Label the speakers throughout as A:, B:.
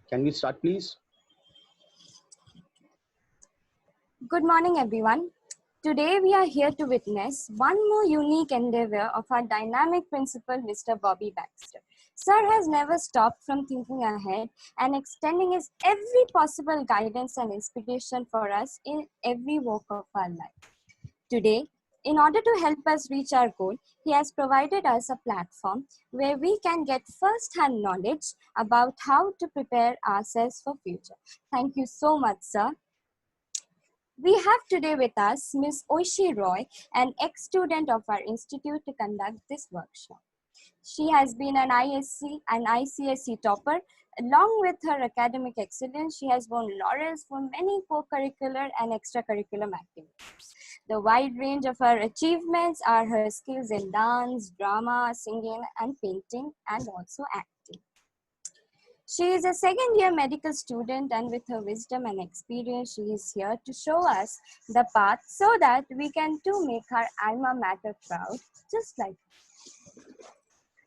A: Can we start, please?
B: Good morning, everyone. Today, we are here to witness one more unique endeavor of our dynamic principal, Mr. Bobby Baxter. Sir has never stopped from thinking ahead and extending his every possible guidance and inspiration for us in every walk of our life. Today, in order to help us reach our goal, he has provided us a platform where we can get first-hand knowledge about how to prepare ourselves for future. Thank you so much, sir. We have today with us Ms.Aishi Roy, an ex-student of our institute, to conduct this workshop. She has been an ISC and ICSE topper. Along with her academic excellence, she has won laurels for many co-curricular and extracurricular activities. The wide range of her achievements are her skills in dance, drama, singing, and painting, and also acting. She is a second-year medical student, and with her wisdom and experience, she is here to show us the path so that we can too make our alma mater proud, just like her.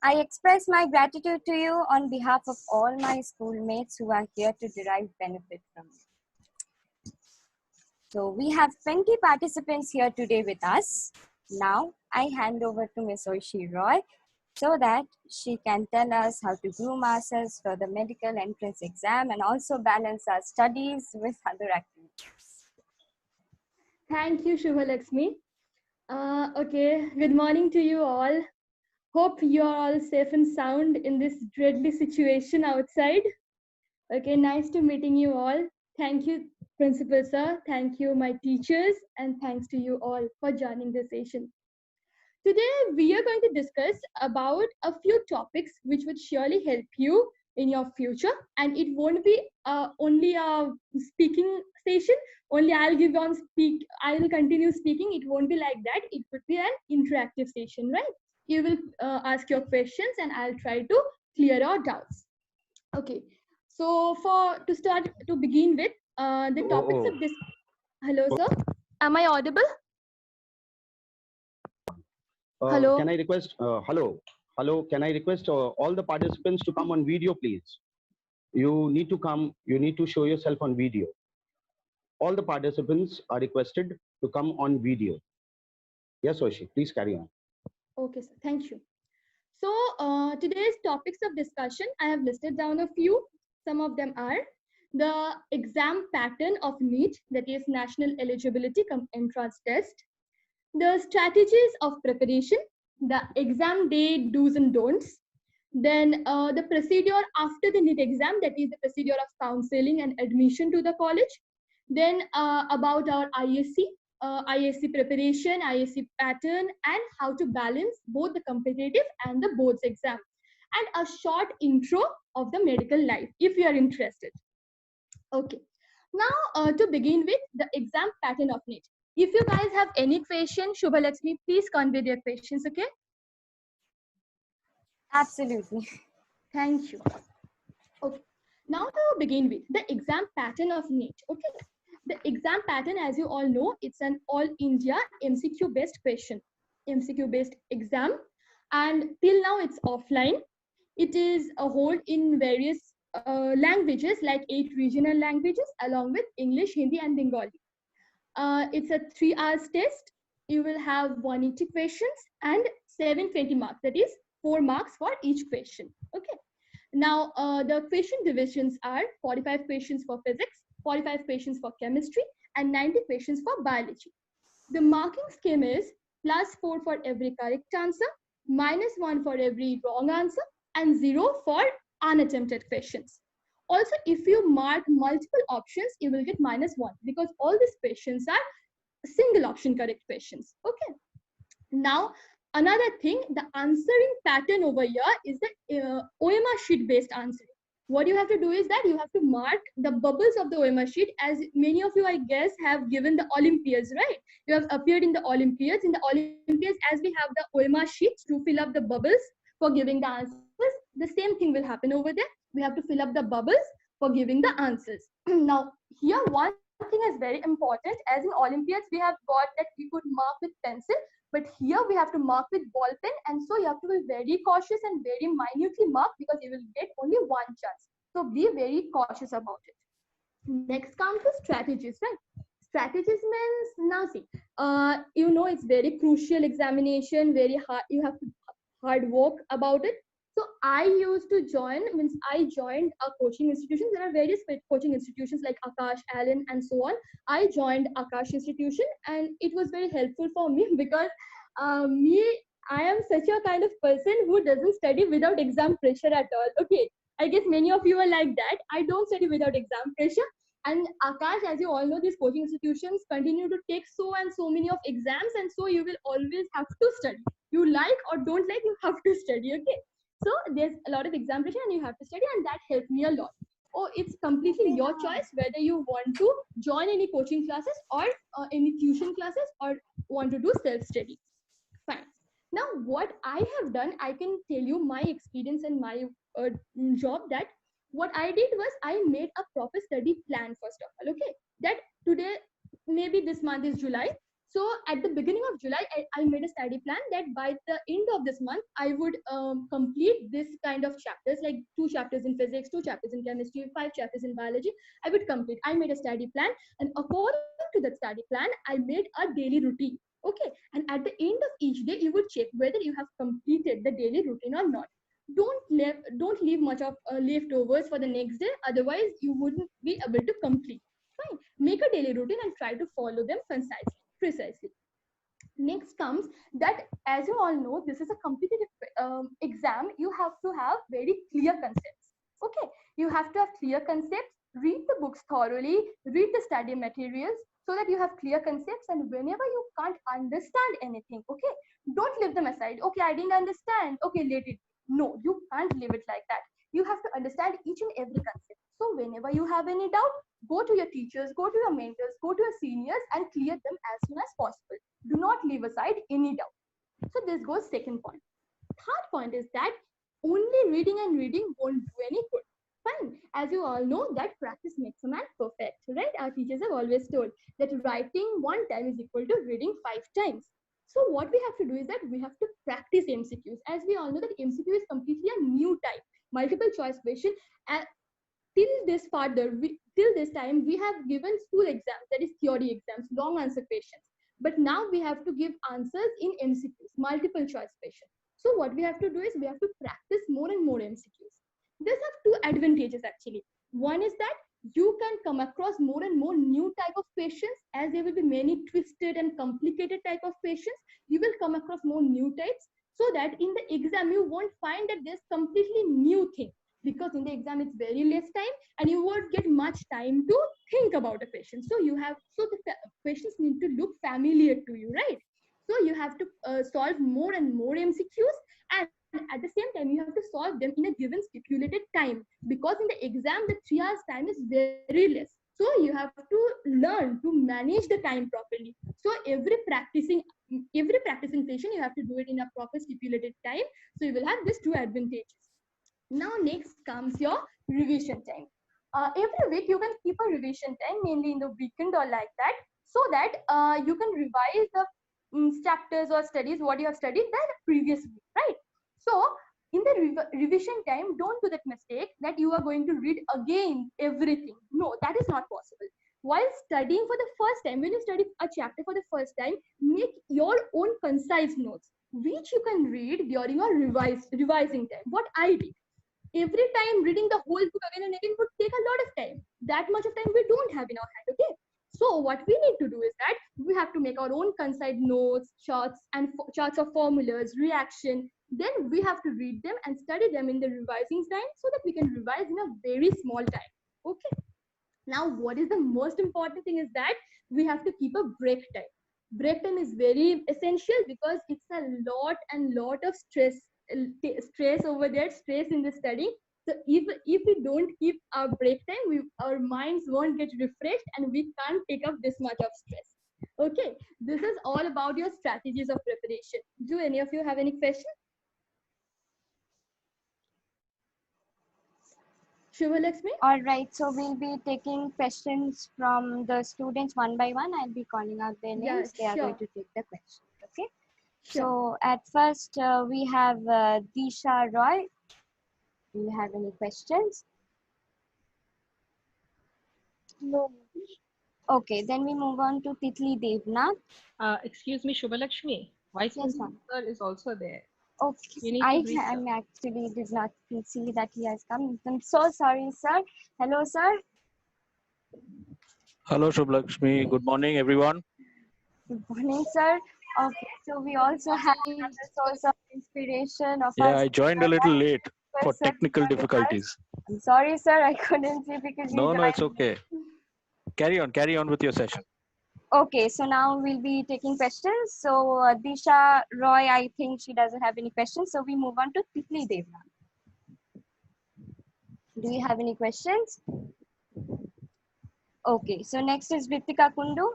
B: I express my gratitude to you on behalf of all my schoolmates who are here to derive benefit from it. So we have 20 participants here today with us. Now I hand over to Ms. Aishi Roy so that she can tell us how to groom ourselves for the medical entrance exam and also balance our studies with other activities.
C: Thank you, Shubhalakshmi. Okay, good morning to you all. Hope you are all safe and sound in this dreadly situation outside. Okay, nice to meeting you all. Thank you, Principal Sir. Thank you, my teachers, and thanks to you all for joining this session. Today, we are going to discuss about a few topics which would surely help you in your future, and it won't be only a speaking session. Only I'll continue speaking. It won't be like that. It would be an interactive session, right? You will ask your questions and I'll try to clear your doubts. Okay, so to begin with, the topics of this. Hello, sir. Am I audible? Hello.
A: Can I request, hello, can I request all the participants to come on video, please? You need to show yourself on video. All the participants are requested to come on video. Yes, Aishi, please carry on.
C: Okay, sir. Thank you. So today's topics of discussion, I have listed down a few. Some of them are the exam pattern of NEET, that is National Eligibility Entrance Test, the strategies of preparation, the exam day do's and don'ts, then the procedure after the NEET exam, that is the procedure of counseling and admission to the college, then about our ISC preparation, ISC pattern, and how to balance both the competitive and the boards exam, and a short intro of the medical life if you are interested. Okay, now to begin with the exam pattern of NEET. If you guys have any question, Shubhalakshmi, please convey your questions, okay?
B: Absolutely.
C: Thank you. Okay, now to begin with the exam pattern of NEET. Okay, the exam pattern, as you all know, it's an all India MCQ based question, MCQ based exam, and till now it's offline. It is a hold in various languages, like 8 regional languages along with English, Hindi, and Bengali. It's a 3 hours test. You will have 180 questions and 720 marks, that is 4 marks for each question. Okay, now the question divisions are 45 questions for physics, 45 questions for chemistry, and 90 questions for biology. The marking scheme is +4 for every correct answer, -1 for every wrong answer, and 0 for unattempted questions. Also, if you mark multiple options, you will get -1 because all these questions are single option correct questions. Okay. Now, another thing, the answering pattern over here is the OMR sheet based answering. What you have to do is that you have to mark the bubbles of the OMR sheet, as many of you, I guess, have given the Olympiads, right? You have appeared in the Olympiads. In the Olympiads, as we have the OMR sheets to fill up the bubbles for giving the answers, the same thing will happen over there. We have to fill up the bubbles for giving the answers. Now, here one thing is very important. As in Olympiads, we have got that we could mark with pencil, but here we have to mark with ball pen, and so you have to be very cautious and very minutely mark because you will get only one chance. So be very cautious about it. Next comes to strategies, right? Strategies means, now see, you know, it's very crucial examination, very hard, you have to hard work about it. So I used to join, means I joined a coaching institution. There are various coaching institutions like Akash, Allen, and so on. I joined Akash institution, and it was very helpful for me because I am such a kind of person who doesn't study without exam pressure at all. Okay, I guess many of you are like that. I don't study without exam pressure. And Akash, as you all know, these coaching institutions continue to take so and so many of exams, and so you will always have to study. You like or don't like, you have to study. Okay, so there's a lot of exam pressure and you have to study, and that helped me a lot. Oh, it's completely your choice whether you want to join any coaching classes or any tuition classes, or want to do self-study. Fine. Now, what I have done, I can tell you my experience and my job, that what I did was I made a proper study plan first of all. Okay, that today, maybe this month is July. So at the beginning of July, I made a study plan that by the end of this month, I would complete this kind of chapters, like 2 chapters in physics, 2 chapters in chemistry, 5 chapters in biology. I would complete. I made a study plan, and according to that study plan, I made a daily routine. Okay, and at the end of each day, you would check whether you have completed the daily routine or not. Don't leave much of leftovers for the next day, otherwise you wouldn't be able to complete. Fine, make a daily routine and try to follow them precisely. Next comes that, as you all know, this is a competitive exam. You have to have very clear concepts. Okay, you have to have clear concepts. Read the books thoroughly, read the study materials, so that you have clear concepts. And whenever you can't understand anything, okay, don't leave them aside. Okay, I didn't understand, okay, let it. No, you can't leave it like that. You have to understand each and every concept. So whenever you have any doubt, go to your teachers, go to your mentors, go to your seniors, and clear them as soon as possible. Do not leave aside any doubt. So this goes second point. Third point is that only reading and reading won't do any good. Fine. As you all know, that practice makes a man perfect, right? Our teachers have always told that writing 1 time is equal to reading 5 times. So what we have to do is that we have to practice MCQs. As we all know that MCQ is completely a new type, multiple choice question. And till this time, we have given school exams, that is theory exams, long answer questions. But now we have to give answers in MCQs, multiple choice questions. So what we have to do is we have to practice more and more MCQs. This have 2 advantages actually. One is that you can come across more and more new type of questions, as there will be many twisted and complicated type of questions. You will come across more new types, so that in the exam you won't find that there's completely new thing, because in the exam it's very less time and you won't get much time to think about a question. So the questions need to look familiar to you, right? So you have to solve more and more MCQs, and at the same time you have to solve them in a given stipulated time, because in the exam the 3 hours time is very less. So you have to learn to manage the time properly. So every practicing session you have to do it in a proper stipulated time. So you will have these 2 advantages. Now next comes your revision time. Every week you can keep a revision time, mainly in the weekend or like that, so that you can revise the chapters or studies what you have studied the previous week, right? So in the revision time, don't do that mistake that you are going to read again everything. No, that is not possible. While studying for the first time, when you study a chapter for the first time, make your own concise notes, which you can read during your revising time. What I did, every time reading the whole book again and again would take a lot of time. That much of time we don't have in our hand, okay? So what we need to do is that we have to make our own concise notes, charts, and charts of formulas, reaction. Then we have to read them and study them in the revising time, so that we can revise in a very small time, okay? Now, what is the most important thing is that we have to keep a break time. Break time is very essential, because it's a lot of stress over there, stress in the study. So if we don't keep our break time, our minds won't get refreshed, and we can't take up this much of stress. Okay, this is all about your strategies of preparation. Do any of you have any questions? Shubhalakshmi?
B: All right, so we'll be taking questions from the students one by one. I'll be calling out their
C: Yeah,
B: names. They are going
C: sure.
B: to take the question. Okay.
C: Sure.
B: So at first, we have Disha Roy. Do you have any questions? No. Okay, then we move on to Titli Devnath.
D: Excuse me, Shubhalakshmi. Vice
B: Yes,
D: Principal
B: ma'am.
D: sir is also there.
B: Okay,
D: You need to greet
B: I'm
D: sir.
B: actually did not see that he has come. I'm so sorry, sir. Hello, sir.
E: Hello, Shubhalakshmi. Good morning, everyone.
B: Good morning, sir. Okay, so we also have another source of inspiration of
E: Yeah,
B: us.
E: I joined a little late for
B: Sir,
E: technical
B: here with us.
E: difficulties.
B: I'm sorry, sir. I couldn't see because you
E: No, it's
B: joined.
E: okay. Carry on with your session.
B: Okay, so now we'll be taking questions. So Disha Roy, I think she doesn't have any questions. So we move on to Titli Devna. Do you have any questions? Okay, so next is Ritika Kundu.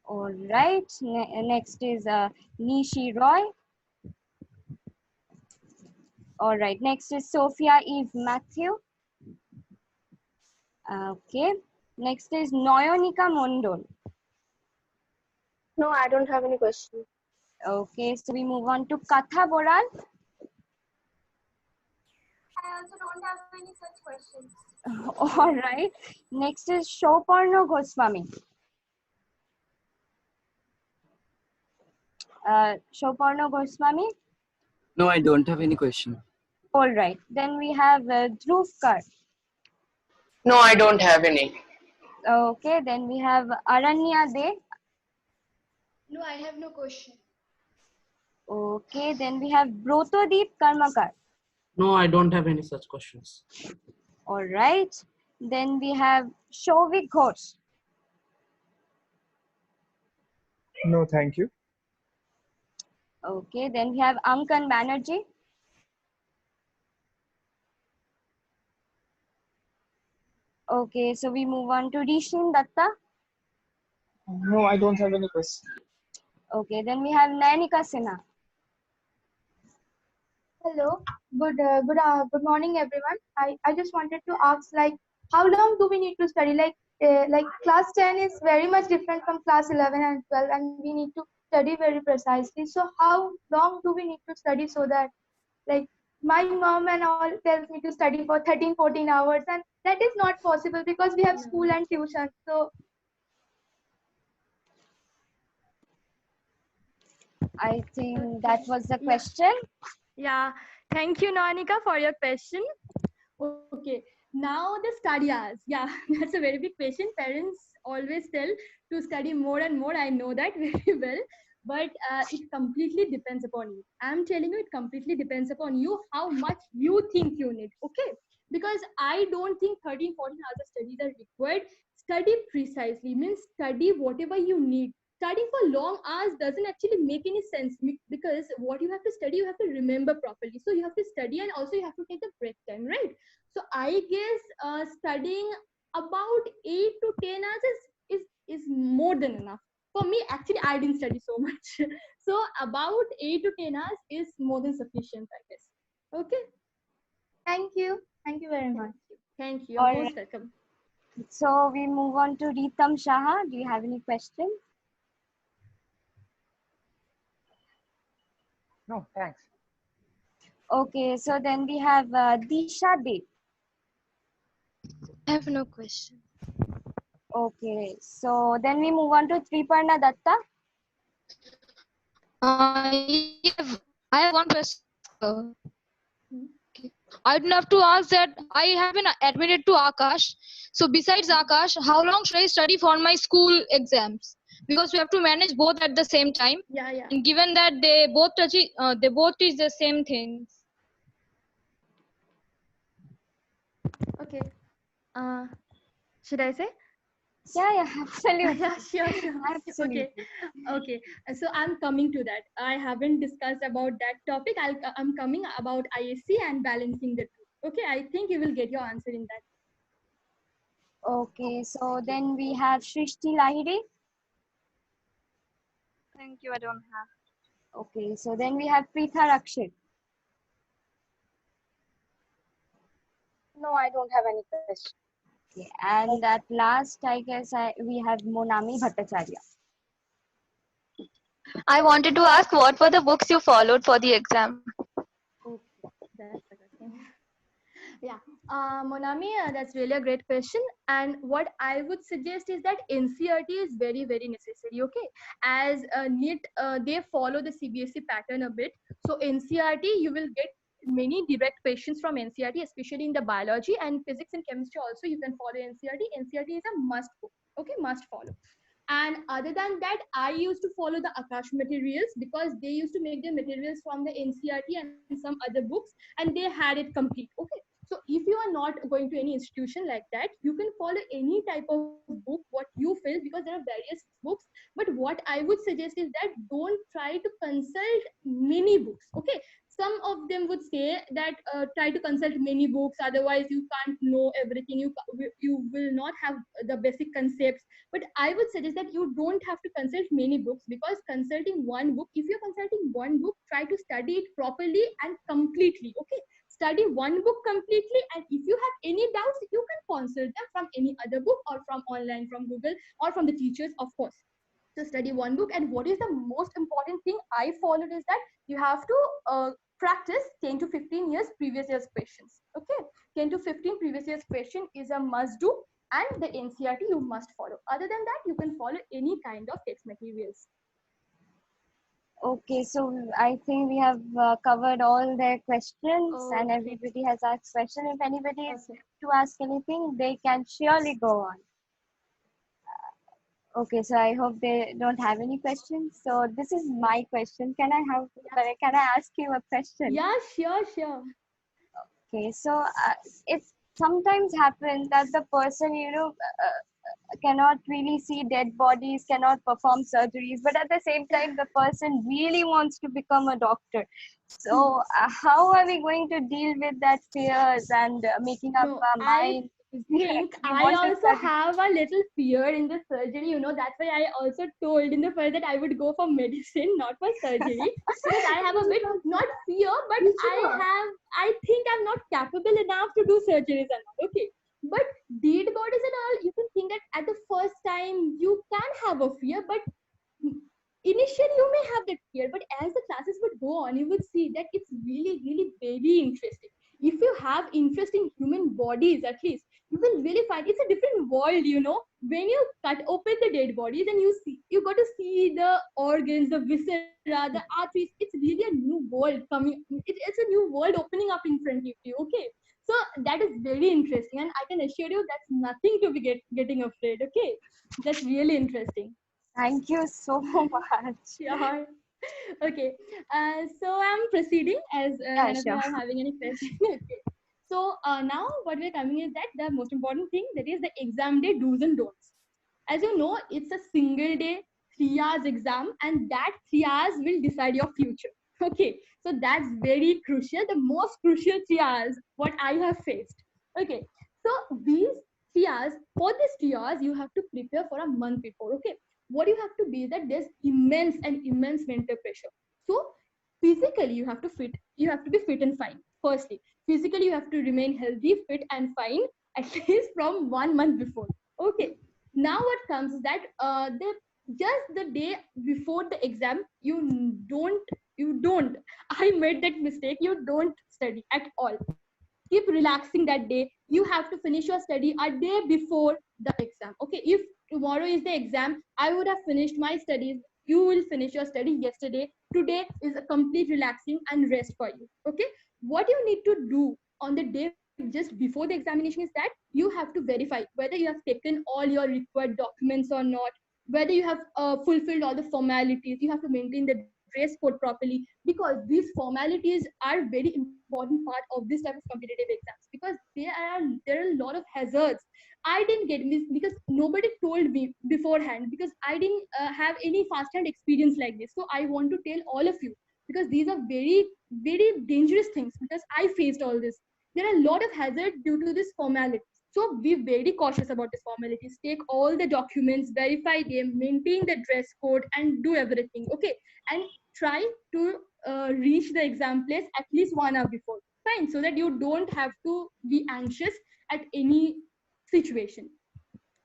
B: All right, next is Nishi Roy. All right, next is Sophia Eve Matthew. Okay, next is Noyonika Mondol.
F: No, I don't have any question.
B: Okay, so we move on to Katha Boral.
F: I also don't have any such questions.
B: All right, next is Shoparno Goswami. Shoparno Goswami.
G: No, I don't have any question.
B: All right, then we have Dhruv Kar.
G: No, I don't have any.
B: Okay, then we have Aranya De.
F: No, I have no question.
B: Okay, then we have Brotodeep Karmakar.
G: No, I don't have any such questions.
B: All right, then we have Shovik Ghosh.
H: No, thank you.
B: Okay, then we have Ankan Banerjee. Okay, so we move on to Rishin Datta.
H: No, I don't have any question.
B: Okay, then we have Nayanika Sinha.
I: Hello, good morning, everyone. I just wanted to ask, like, how long do we need to study? Like class 10 is very much different from class 11 and 12, and we need to study very precisely. So how long do we need to study so that, like, my mom and all tells me to study for 13, 14 hours, and that is not possible because we have school and tuition. So
B: I think that was the question.
C: Yeah, thank you, Nanika, for your question. Okay, now the study hours. Yeah, that's a very big question. Parents always tell to study more and more. I know that very well, but it completely depends upon you. I'm telling you, it completely depends upon you how much you think you need. Okay, because I don't think 13, 14 hours of studies are required. Study precisely means study whatever you need. Studying for long hours doesn't actually make any sense because what you have to study, you have to remember properly. So you have to study and also you have to take the break time, right? So I guess studying about 8 to 10 hours is more than enough. For me, actually, I didn't study so much. So about 8 to 10 hours is more than sufficient, I guess. Okay.
I: thank you very much.
C: Thank you.
B: All
C: You're most
B: right.
C: welcome.
B: So we move on to Ritam Shaha. Do you have any questions?
H: No, thanks.
B: Okay, so then we have Disha De.
F: I have no question.
B: Okay, so then we move on to Triparna Datta.
J: I have one question. Okay. I would love to ask that I have been admitted to Akash. So besides Akash, how long should I study for my school exams? Because we have to manage both at the same time.
C: Yeah.
J: And given that they both teach the same things.
C: Okay. Should I say?
B: Yeah, absolutely.
C: Yeah, sure.
B: Absolutely.
C: Okay. So I'm coming to that. I haven't discussed about that topic. I'm coming about ISC and balancing the two. Okay, I think you will get your answer in that.
B: Okay, so then we have Shrishti Lahiri.
F: Thank you, I don't have.
B: Okay, so then we have Preetha Rakshit.
F: No, I don't have any question.
B: Okay, and at last, I guess we have Monami Bhattacharya.
K: I wanted to ask what were the books you followed for the exam?
C: Okay, that's the question. Yeah, Monami, that's really a great question. And what I would suggest is that NCRT is very, very necessary. Okay, as NEET, they follow the CBSE pattern a bit. So NCRT, you will get many direct questions from NCRT, especially in the biology and physics and chemistry. Also, you can follow NCRT. NCRT is a must book. Okay, must follow. And other than that, I used to follow the Akash materials because they used to make their materials from the NCRT and some other books, and they had it complete. Okay. So if you are not going to any institution like that, you can follow any type of book what you feel, because there are various books. But what I would suggest is that don't try to consult many books. Okay. Some of them would say that try to consult many books, otherwise you can't know everything. You will not have the basic concepts. But I would suggest that you don't have to consult many books, because consulting one book, if you're consulting one book, try to study it properly and completely. Okay, study one book completely, and if you have any doubts, you can consult them from any other book or from online, from Google, or from the teachers, of course. So study one book. And what is the most important thing I followed is that you have to practice 10 to 15 years previous years questions. Okay, 10 to 15 previous years question is a must do, and the NCRT you must follow. Other than that, you can follow any kind of text materials.
B: Okay, so I think we have covered all their questions and
C: Okay.
B: everybody has asked questions. If anybody is to ask anything, they can surely go on. Okay, so I hope they don't have any questions. So this is my question. Can I ask you a question?
C: Yeah, sure.
B: Okay, so it sometimes happens that the person, cannot really see dead bodies, cannot perform surgeries, but at the same time, the person really wants to become a doctor. So how are we going to deal with that fears and making up
C: No,
B: our mind?
C: think
B: We
C: I
B: want to
C: also
B: study.
C: have a little fear in the surgery. That's why I also told in the first that I would go for medicine, not for surgery, because I have a bit not fear, but I think I'm not capable enough to do surgeries and all. Okay, but dead bodies and all, you can think that at the first time you can have a fear, but initially you may have that fear, but as the classes would go on, you would see that it's really, really very interesting. If you have interest in human bodies, at least you will really find it's a different world. When you cut open the dead bodies and you got to see the organs, the viscera, the arteries. It's really a new world coming. It's a new world opening up in front of you. Okay, so that is very interesting, and I can assure you that's nothing to be getting afraid. Okay, that's really interesting.
B: Thank you so much.
C: Sure. Okay. So I'm proceeding as
B: Yeah,
C: none of you
B: sure.
C: are having any question. Okay. So now what we're coming is that the most important thing, that is the exam day do's and don'ts. As you know, it's a single day, 3 hours exam, and that 3 hours will decide your future. Okay. So that's very crucial. The most crucial 3 hours what I have faced. Okay. So these 3 hours, for these 3 hours, you have to prepare for a month before. Okay, what you have to be is that there's immense mental pressure. So physically you have to be fit and fine. Firstly, physically you have to remain healthy, fit and fine at least from 1 month before. Okay, now what comes is that the just the day before the exam, you don't I made that mistake, you don't study at all. Keep relaxing that day. You have to finish your study a day before the exam. Okay, if tomorrow is the exam, I would have finished my studies. You will finish your study yesterday. Today is a complete relaxing and rest for you. Okay, what you need to do on the day just before the examination is that you have to verify whether you have taken all your required documents or not, whether you have fulfilled all the formalities. You have to maintain the dress code properly, because these formalities are very important part of this type of competitive exams, because there are a lot of hazards. I didn't get this because nobody told me beforehand, because I didn't have any first hand experience like this. So I want to tell all of you, because these are very, very dangerous things, because I faced all this. There are a lot of hazards due to this formality. So be very cautious about these formalities. Take all the documents, verify them, maintain the dress code, and do everything. Okay, and try to reach the exam place at least 1 hour before. Fine, so that you don't have to be anxious at any situation.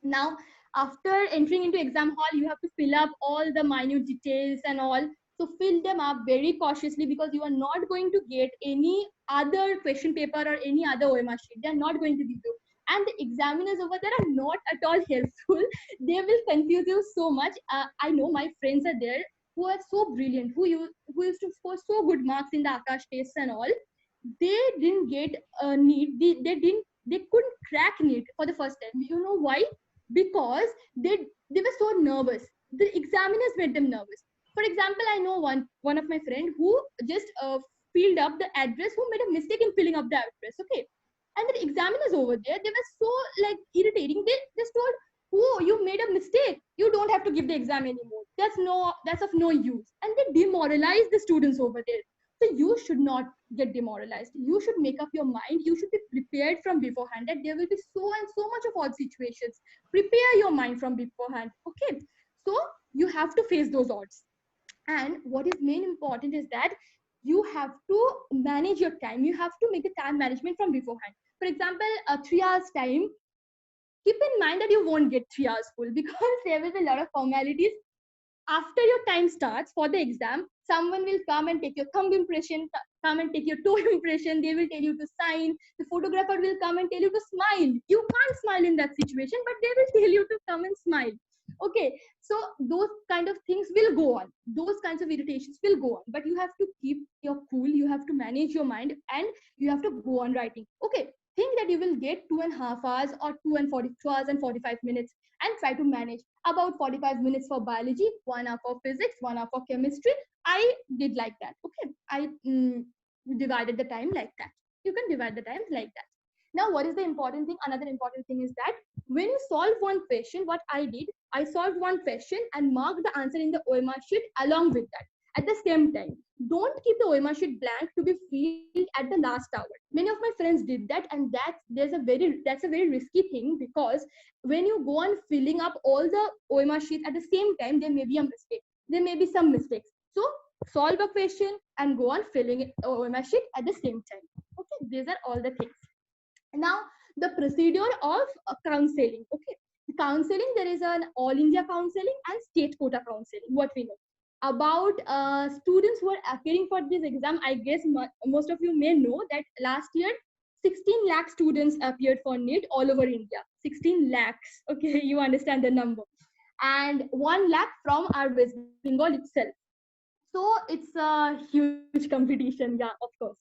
C: Now, after entering into exam hall, you have to fill up all the minute details and all. So fill them up very cautiously, because you are not going to get any other question paper or any other OMR sheet. They are not going to give you. And the examiners over there are not at all helpful. They will confuse you so much. I know my friends are there who are so brilliant, who used to score so good marks in the Akash tests and all. They didn't get NEET. They couldn't crack NEET for the first time. You know why? Because they were so nervous. The examiners made them nervous. For example, I know one of my friend who just filled up the address, who made a mistake in filling up the address. Okay, and the examiners over there, they were so like irritating. They just told, "Oh, you made a mistake. You don't have to give the exam anymore. That's of no use." And they demoralized the students over there. So you should not get demoralized. You should make up your mind. You should be prepared from beforehand that there will be so and so much of odd situations. Prepare your mind from beforehand. Okay, so you have to face those odds. And what is main important is that you have to manage your time. You have to make the time management from beforehand. For example, a 3 hours time, keep in mind that you won't get 3 hours full, because there will be a lot of formalities. After your time starts for the exam, someone will come and take your thumb impression, come and take your toe impression. They will tell you to sign. The photographer will come and tell you to smile. You can't smile in that situation, but they will tell you to come and smile. Okay, so those kind of things will go on. Those kinds of irritations will go on, but you have to keep your cool. You have to manage your mind, and you have to go on writing. Okay, think that you will get 2.5 hours or 2 hours and 45 minutes, and try to manage about 45 minutes for biology, 1 hour for physics, 1 hour for chemistry. I did like that. Okay, I divided the time like that. You can divide the times like that. Now, what is the important thing? Another important thing is that when you solve one question, what I did, I solved one question and marked the answer in the OMR sheet along with that. At the same time, don't keep the OMR sheet blank to be filled at the last hour. Many of my friends did that, and that's a very risky thing, because when you go on filling up all the OMR sheets at the same time, there may be a mistake. There may be some mistakes. So solve a question and go on filling it OMR sheet at the same time. Okay, these are all the things. Now, the procedure of counseling. Okay, counseling, there is an all India counseling and state quota counseling. What we know about students who are appearing for this exam, I guess most of you may know that last year 16 lakh students appeared for NEET all over India. 16 lakhs. Okay, you understand the number. And 1 lakh from our West Bengal itself. So it's a huge competition. Yeah, of course.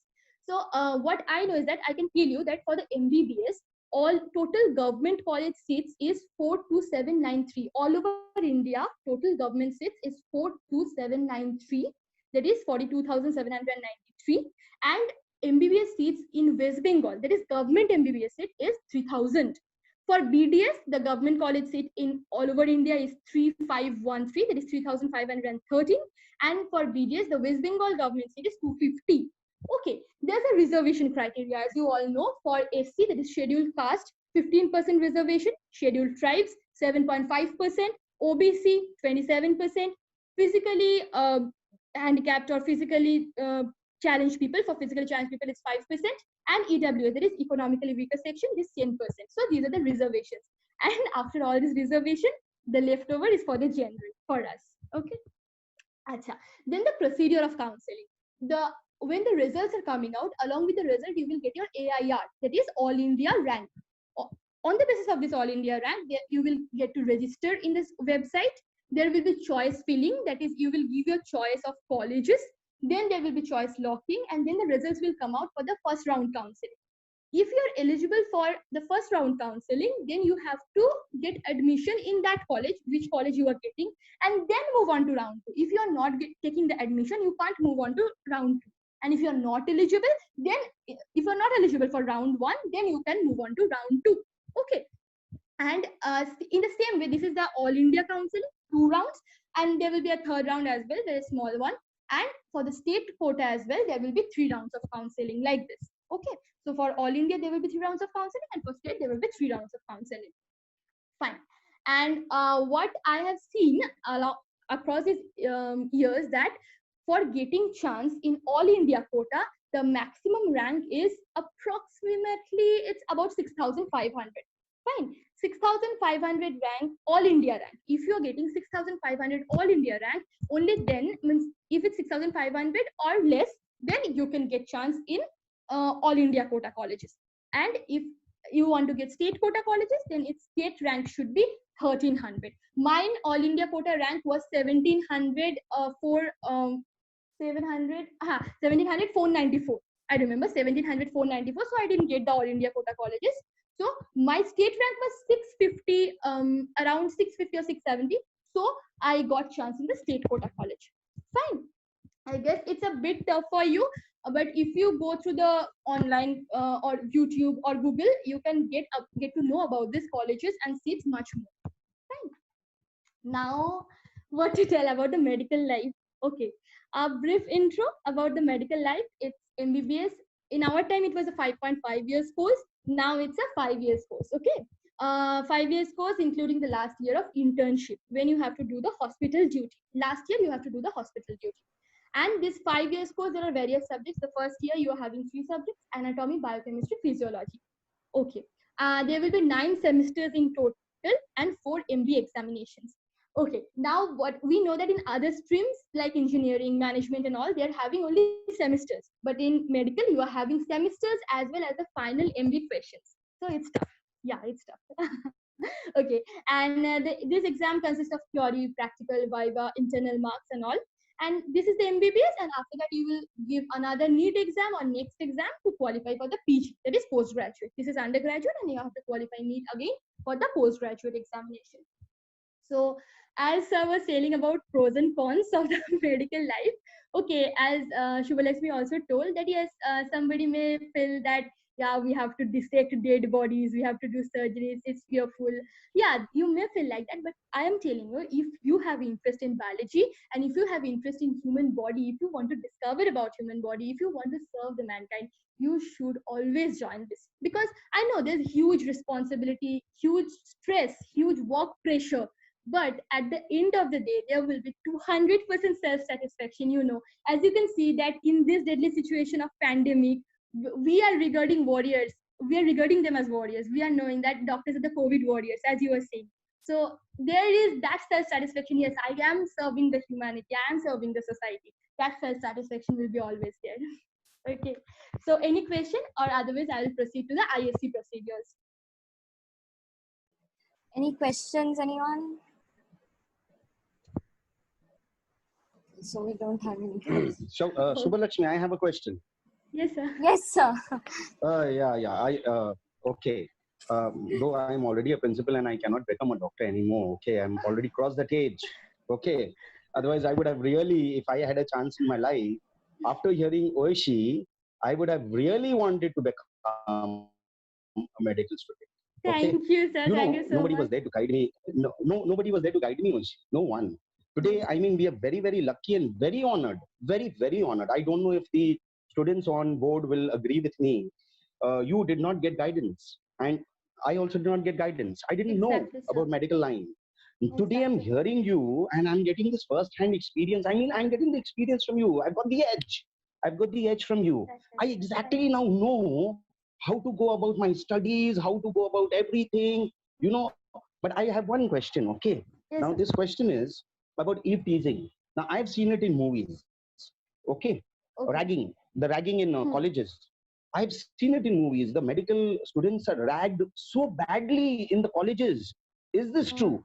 C: So what I know is that I can tell you that for the MBBS, all total government college seats is 42793. All over India, total government seats is 42793. That is 42,793. And MBBS seats in West Bengal, that is government MBBS seat, is 3000. For BDS, the government college seat in all over India is 3513. That is 3513. And for BDS, the West Bengal government seat is 250. Okay, there's a reservation criteria, as you all know. For SC, that is scheduled caste, 15% reservation, scheduled tribes, 7.5%, OBC, 27%, physically handicapped or physically challenged people, for physically challenged people, it's 5%, and EWS, that is economically weaker section, is 10%. So these are the reservations. And after all this reservation, the leftover is for the general, for us. Okay. Acha. Then the procedure of counseling. When the results are coming out, along with the result, you will get your AIR, that is All India rank. On the basis of this All India rank, you will get to register in this website. There will be choice filling, that is, you will give your choice of colleges. Then there will be choice locking, and then the results will come out for the first round counseling. If you are eligible for the first round counseling, then you have to get admission in that college, which college you are getting, and then move on to round 2. If you are not taking the admission, you can't move on to round 2. And if you are not eligible, then if you are not eligible for round 1, then you can move on to round 2. Okay. And in the same way, this is the All India counseling, 2 rounds, and there will be a third round as well, very small one. And for the state quota as well, there will be 3 rounds of counseling like this. Okay. So for All India, there will be 3 rounds of counseling, and for state, there will be 3 rounds of counseling. Fine. And what I have seen across these years, that for getting chance in All India quota, the maximum rank is approximately, it's about 6,500. Fine. 6,500 rank, all India rank. If you're getting 6,500 all India rank, only then means if it's 6,500 or less, then you can get chance in all India quota colleges. And if you want to get state quota colleges, then its state rank should be 1,300. Mine all India quota rank was 1,700 for 1,700 494. I remember 1,700 494. So I didn't get the all India quota colleges. So my state rank was 650, around 650 or 670. So I got chance in the state quota college. Fine. I guess it's a bit tough for you, but if you go through the online or YouTube or Google, you can get to know about these colleges and see it's much more. Fine. Now, what to tell about the medical life? Okay, a brief intro about the medical life. It's MBBS. In our time, it was a 5.5 years course. Now it's a 5 years course. Okay, 5 years course including the last year of internship when you have to do the hospital duty. Last year you have to do the hospital duty. And this 5 years course, there are various subjects. The first year you are having 3 subjects: anatomy, biochemistry, physiology. Okay, there will be 9 semesters in total and 4 MBA examinations. Okay, now what we know that in other streams like engineering, management and all, they are having only semesters. But in medical, you are having semesters as well as the final MBA questions. So it's tough. Yeah, it's tough. Okay, and this exam consists of theory, practical, viva, internal marks and all. And this is the MBBS, and after that you will give another NEET exam or next exam to qualify for the PG, that is postgraduate. This is undergraduate and you have to qualify NEET again for the postgraduate examination. So as I was telling about pros and cons of the medical life, okay, as Shubhalakshmi also told that yes, somebody may feel that yeah, we have to dissect dead bodies, we have to do surgeries, it's fearful. Yeah, you may feel like that, but I am telling you, if you have interest in biology and if you have interest in human body, if you want to discover about human body, if you want to serve the mankind, you should always join this, because I know there's huge responsibility, huge stress, huge work pressure. But at the end of the day, there will be 200% self-satisfaction. You know, as you can see that in this deadly situation of pandemic, we are regarding warriors. We are regarding them as warriors. We are knowing that doctors are the COVID warriors, as you were saying. So there is that self-satisfaction. Yes, I am serving the humanity. I am serving the society. That self-satisfaction will be always there. Okay. So any question, or otherwise I will proceed to the ISC procedures.
B: Any questions, anyone? So we don't have any questions.
A: So, Shubhalakshmi, I have a question.
C: Yes, sir.
B: Yes, sir.
A: Okay. Though I am already a principal and I cannot become a doctor anymore. Okay, I'm already crossed that age. Okay. Otherwise, I would have really, if I had a chance in my life, after hearing Aishi, I would have really wanted to become a medical student. Okay?
C: Thank you, sir. Thank you so
A: nobody
C: much.
A: was there to guide me. Nobody was there to guide me, Aishi. No one. Today, I mean, we are very, very lucky and very honored. Very, very honored. I don't know if the students on board will agree with me. You did not get guidance, and I also did not get guidance. I didn't know about medical line. Today I'm hearing you and I'm getting this first-hand experience. I mean, I'm getting the experience from you. I've got the edge. I've got the edge from you. I exactly now know how to go about my studies, how to go about everything, you know. But I have one question, okay?
C: Yes,
A: Now
C: sir.
A: this question is about eve teasing. Now I've seen it in movies, okay? Ragging, the ragging in colleges. I've seen it in movies. The medical students are ragged so badly in the colleges. Is this true?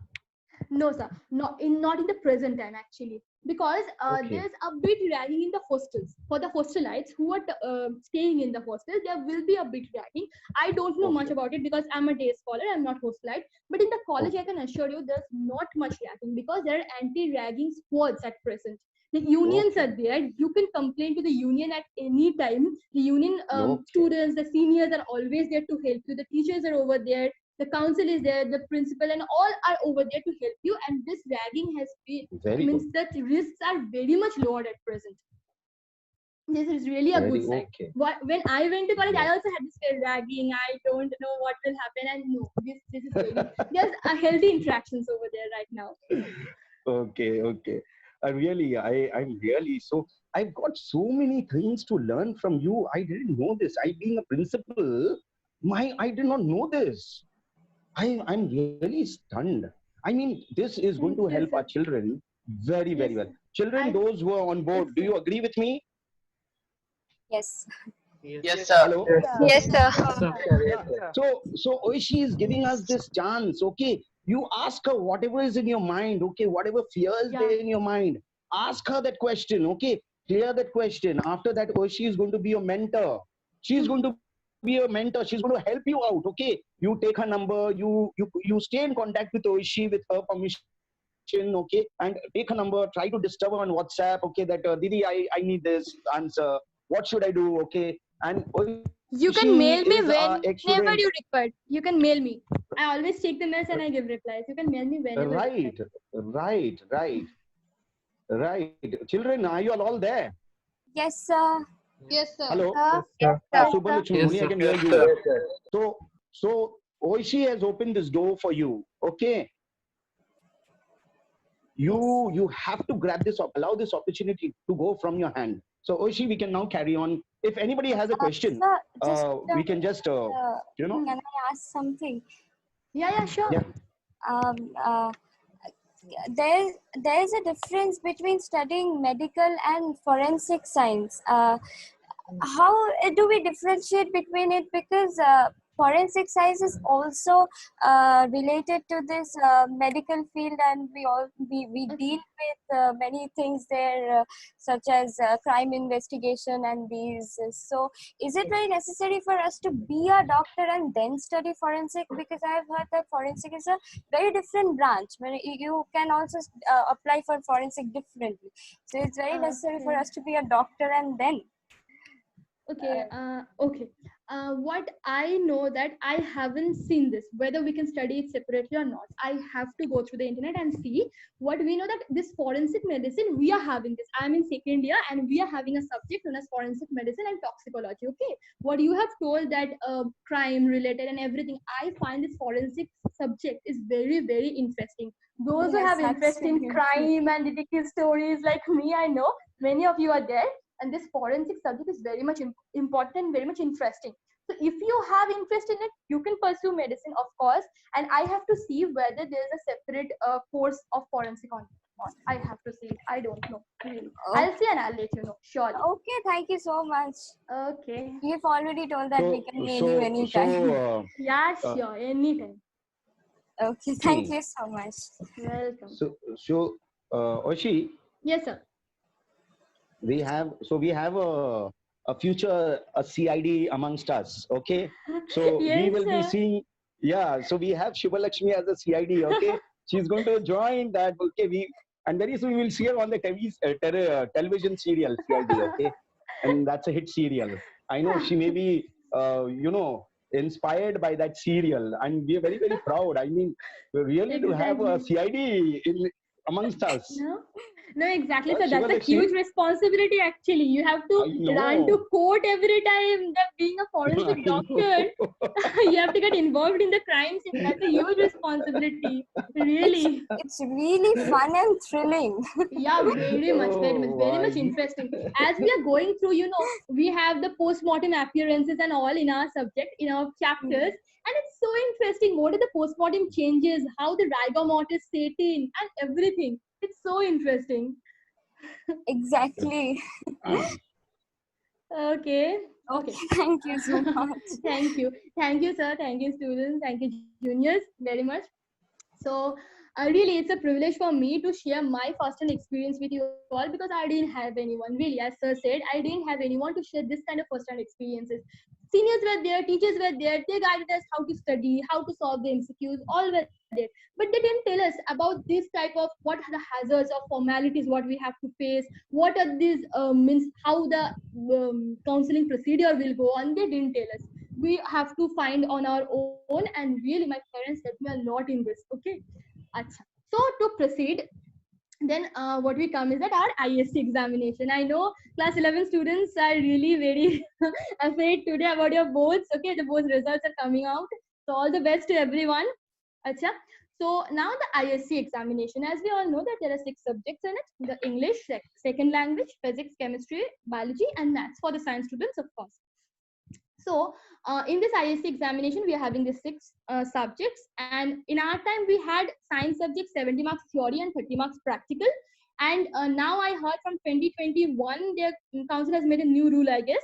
C: No, sir. Not in the present time actually, because
A: Okay.
C: there's a bit ragging in the hostels. For the hostelites who are staying in the hostel, there will be a bit ragging. I don't know much about it because I'm a day scholar. I'm not hostelite. But in the college, I can assure you, there's not much ragging because there are anti-ragging squads at present. The unions are there. You can complain to the union at any time. The union students, the seniors are always there to help you. The teachers are over there. The council is there, the principal, and all are over there to help you. And this ragging has been, means that risks are very much lowered at present. This is really a good sign. When I went to college, I also had this fear ragging. I don't know what will happen, and no, this is very, there's a healthy interactions over there right now.
A: Okay. I'm really so. I've got so many things to learn from you. I didn't know this. I being a principal, I did not know this. I'm really stunned. I mean, this is going to
C: Thank you,
A: help our
C: sir.
A: children very, very
C: Yes,
A: well.
C: sir.
A: Children,
C: I
A: those who are on board,
C: yes,
A: do
C: sir.
A: you agree with me?
B: Yes.
G: Yes, sir.
A: Hello?
H: Yes, sir.
F: Yes, sir.
G: Yes, sir.
A: Yeah. So Oishi is giving us this chance. Okay, you ask her whatever is in your mind. Okay, whatever fears
C: Yeah.
A: there in your mind, ask her that question. Okay, clear that question. After that, Oishi is going to be your mentor. She's going to be your mentor. She's going to help you out. Okay, you take her number. You stay in contact with Oishi with her permission. Okay, and take her number. Try to disturb her on WhatsApp. Okay, that Didi, I need this answer. What should I do? Okay, and
C: You
A: Oishi
C: can
A: is
C: mail me
A: our ex-student.
C: whenever you require. You can mail me. I always check the mails and I give replies. You can mail me whenever you
A: Right, right, right, right. Children, are you all there?
B: Yes, sir.
J: Yes, sir.
A: Hello?
H: Yes,
F: Yes,
H: sir.
F: sir.
A: Subbalakshmi,
G: Yes,
A: Muni, I
G: sir.
A: can hear you. So Oishi has opened this door for you. Okay. You have to grab this, allow this opportunity to go from your hand. So Oishi, we can now carry on. If anybody has a question,
B: Sir, just
A: we can just, you know,
B: can I ask something?
C: Yeah, sure.
A: yeah.
B: Um, uh, there is a difference between studying medical and forensic science. How do we differentiate between it? Because forensic science is also related to this medical field, and we deal with many things there, such as crime investigation and these. So, is it very necessary for us to be a doctor and then study forensic? Because I have heard that forensic is a very different branch where you can also apply for forensic differently. So, it's very necessary for
C: Okay.
B: us to be a doctor and then.
C: Okay. What I know that I haven't seen this, whether we can study it separately or not. I have to go through the internet and see. What we know that this forensic medicine, we are having this. I'm in second year and we are having a subject known as forensic medicine and toxicology. Okay. What you have told that crime related and everything, I find this forensic subject is very, very interesting. Those who
B: Yes,
C: have interest in
B: absolutely.
C: crime and detective stories like me, I know many of you are there, and this forensic subject is very much important, very much interesting. So if you have interest in it, you can pursue medicine, of course, and I have to see whether there is a separate course of forensic on not. I have to see it. I don't know really. I'll see and I'll let you know surely.
B: Okay, thank you so much.
C: Okay.
B: You've already told that we can mail you
A: So
B: anytime.
C: Yeah,
A: uh,
C: sure, anytime.
B: Okay, thank you so much.
C: Welcome.
A: so Oishi,
C: Yes, sir.
A: we have a future a CID amongst us. Okay, so we
C: Yes,
A: will be
C: sir.
A: seeing. Yeah, so we have Shubhalakshmi as a CID. Okay, she's going to join that. Okay, and very soon we will see her on the television serial CID. Okay, and that's a hit serial. I know she may be inspired by that serial, and we are very, very proud. I mean, really to have a
C: Exactly.
A: CID amongst us.
C: No, exactly. So that's a
A: Shubhalakshmi,
C: huge responsibility. Actually, you have to
A: I
C: run
A: know.
C: to court every time. That being a forensic
A: I
C: doctor,
A: know.
C: you have to get involved in the crime scene. That's a huge responsibility. Really.
B: It's really fun and thrilling.
C: Yeah, very much, very much,
A: Oh
C: very
A: my.
C: much interesting. As we are going through, we have the post-mortem appearances and all in our subject, in our chapters, and it's so interesting. What are the post-mortem changes? How the rigor mortis set in, and everything. It's so interesting.
B: Exactly.
C: Okay.
B: Okay, thank you so much.
C: Thank you. Thank you, sir. Thank you, students. Thank you, juniors, very much. So, really, it's a privilege for me to share my first-hand experience with you all because I didn't have anyone. Really, as sir said, I didn't have anyone to share this kind of first-hand experiences. Seniors were there, teachers were there. They guided us how to study, how to solve the MCQs, all were there. But they didn't tell us about this type of what are the hazards or formalities, what we have to face, what are these means, how the counseling procedure will go on. They didn't tell us. We have to find on our own, and really my parents helped me a lot in this. Okay. Achha. So to proceed, then what we come is that our ISC examination. I know class 11 students are really very afraid today about your boards. Okay, the boards results are coming out. So all the best to everyone. Achha. So now the ISC examination, as we all know that there are 6 subjects in it: the English, second language, physics, chemistry, biology, and maths for the science students, of course. So in this ISC examination, we are having the 6 subjects, and in our time we had science subjects 70 marks theory and 30 marks practical. And now I heard from 2021, their council has made a new rule, I guess,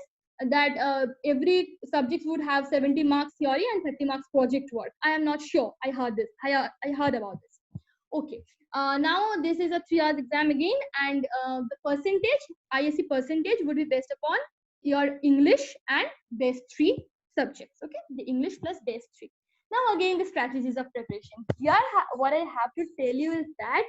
C: that every subject would have 70 marks theory and 30 marks project work. I am not sure. I heard this. I heard about this. Okay. Now this is a 3 hours exam again, and the percentage, ISC percentage would be based upon your English and base 3 subjects. Okay, the English plus base 3. Now again, the strategies of preparation. Here, what I have to tell you is that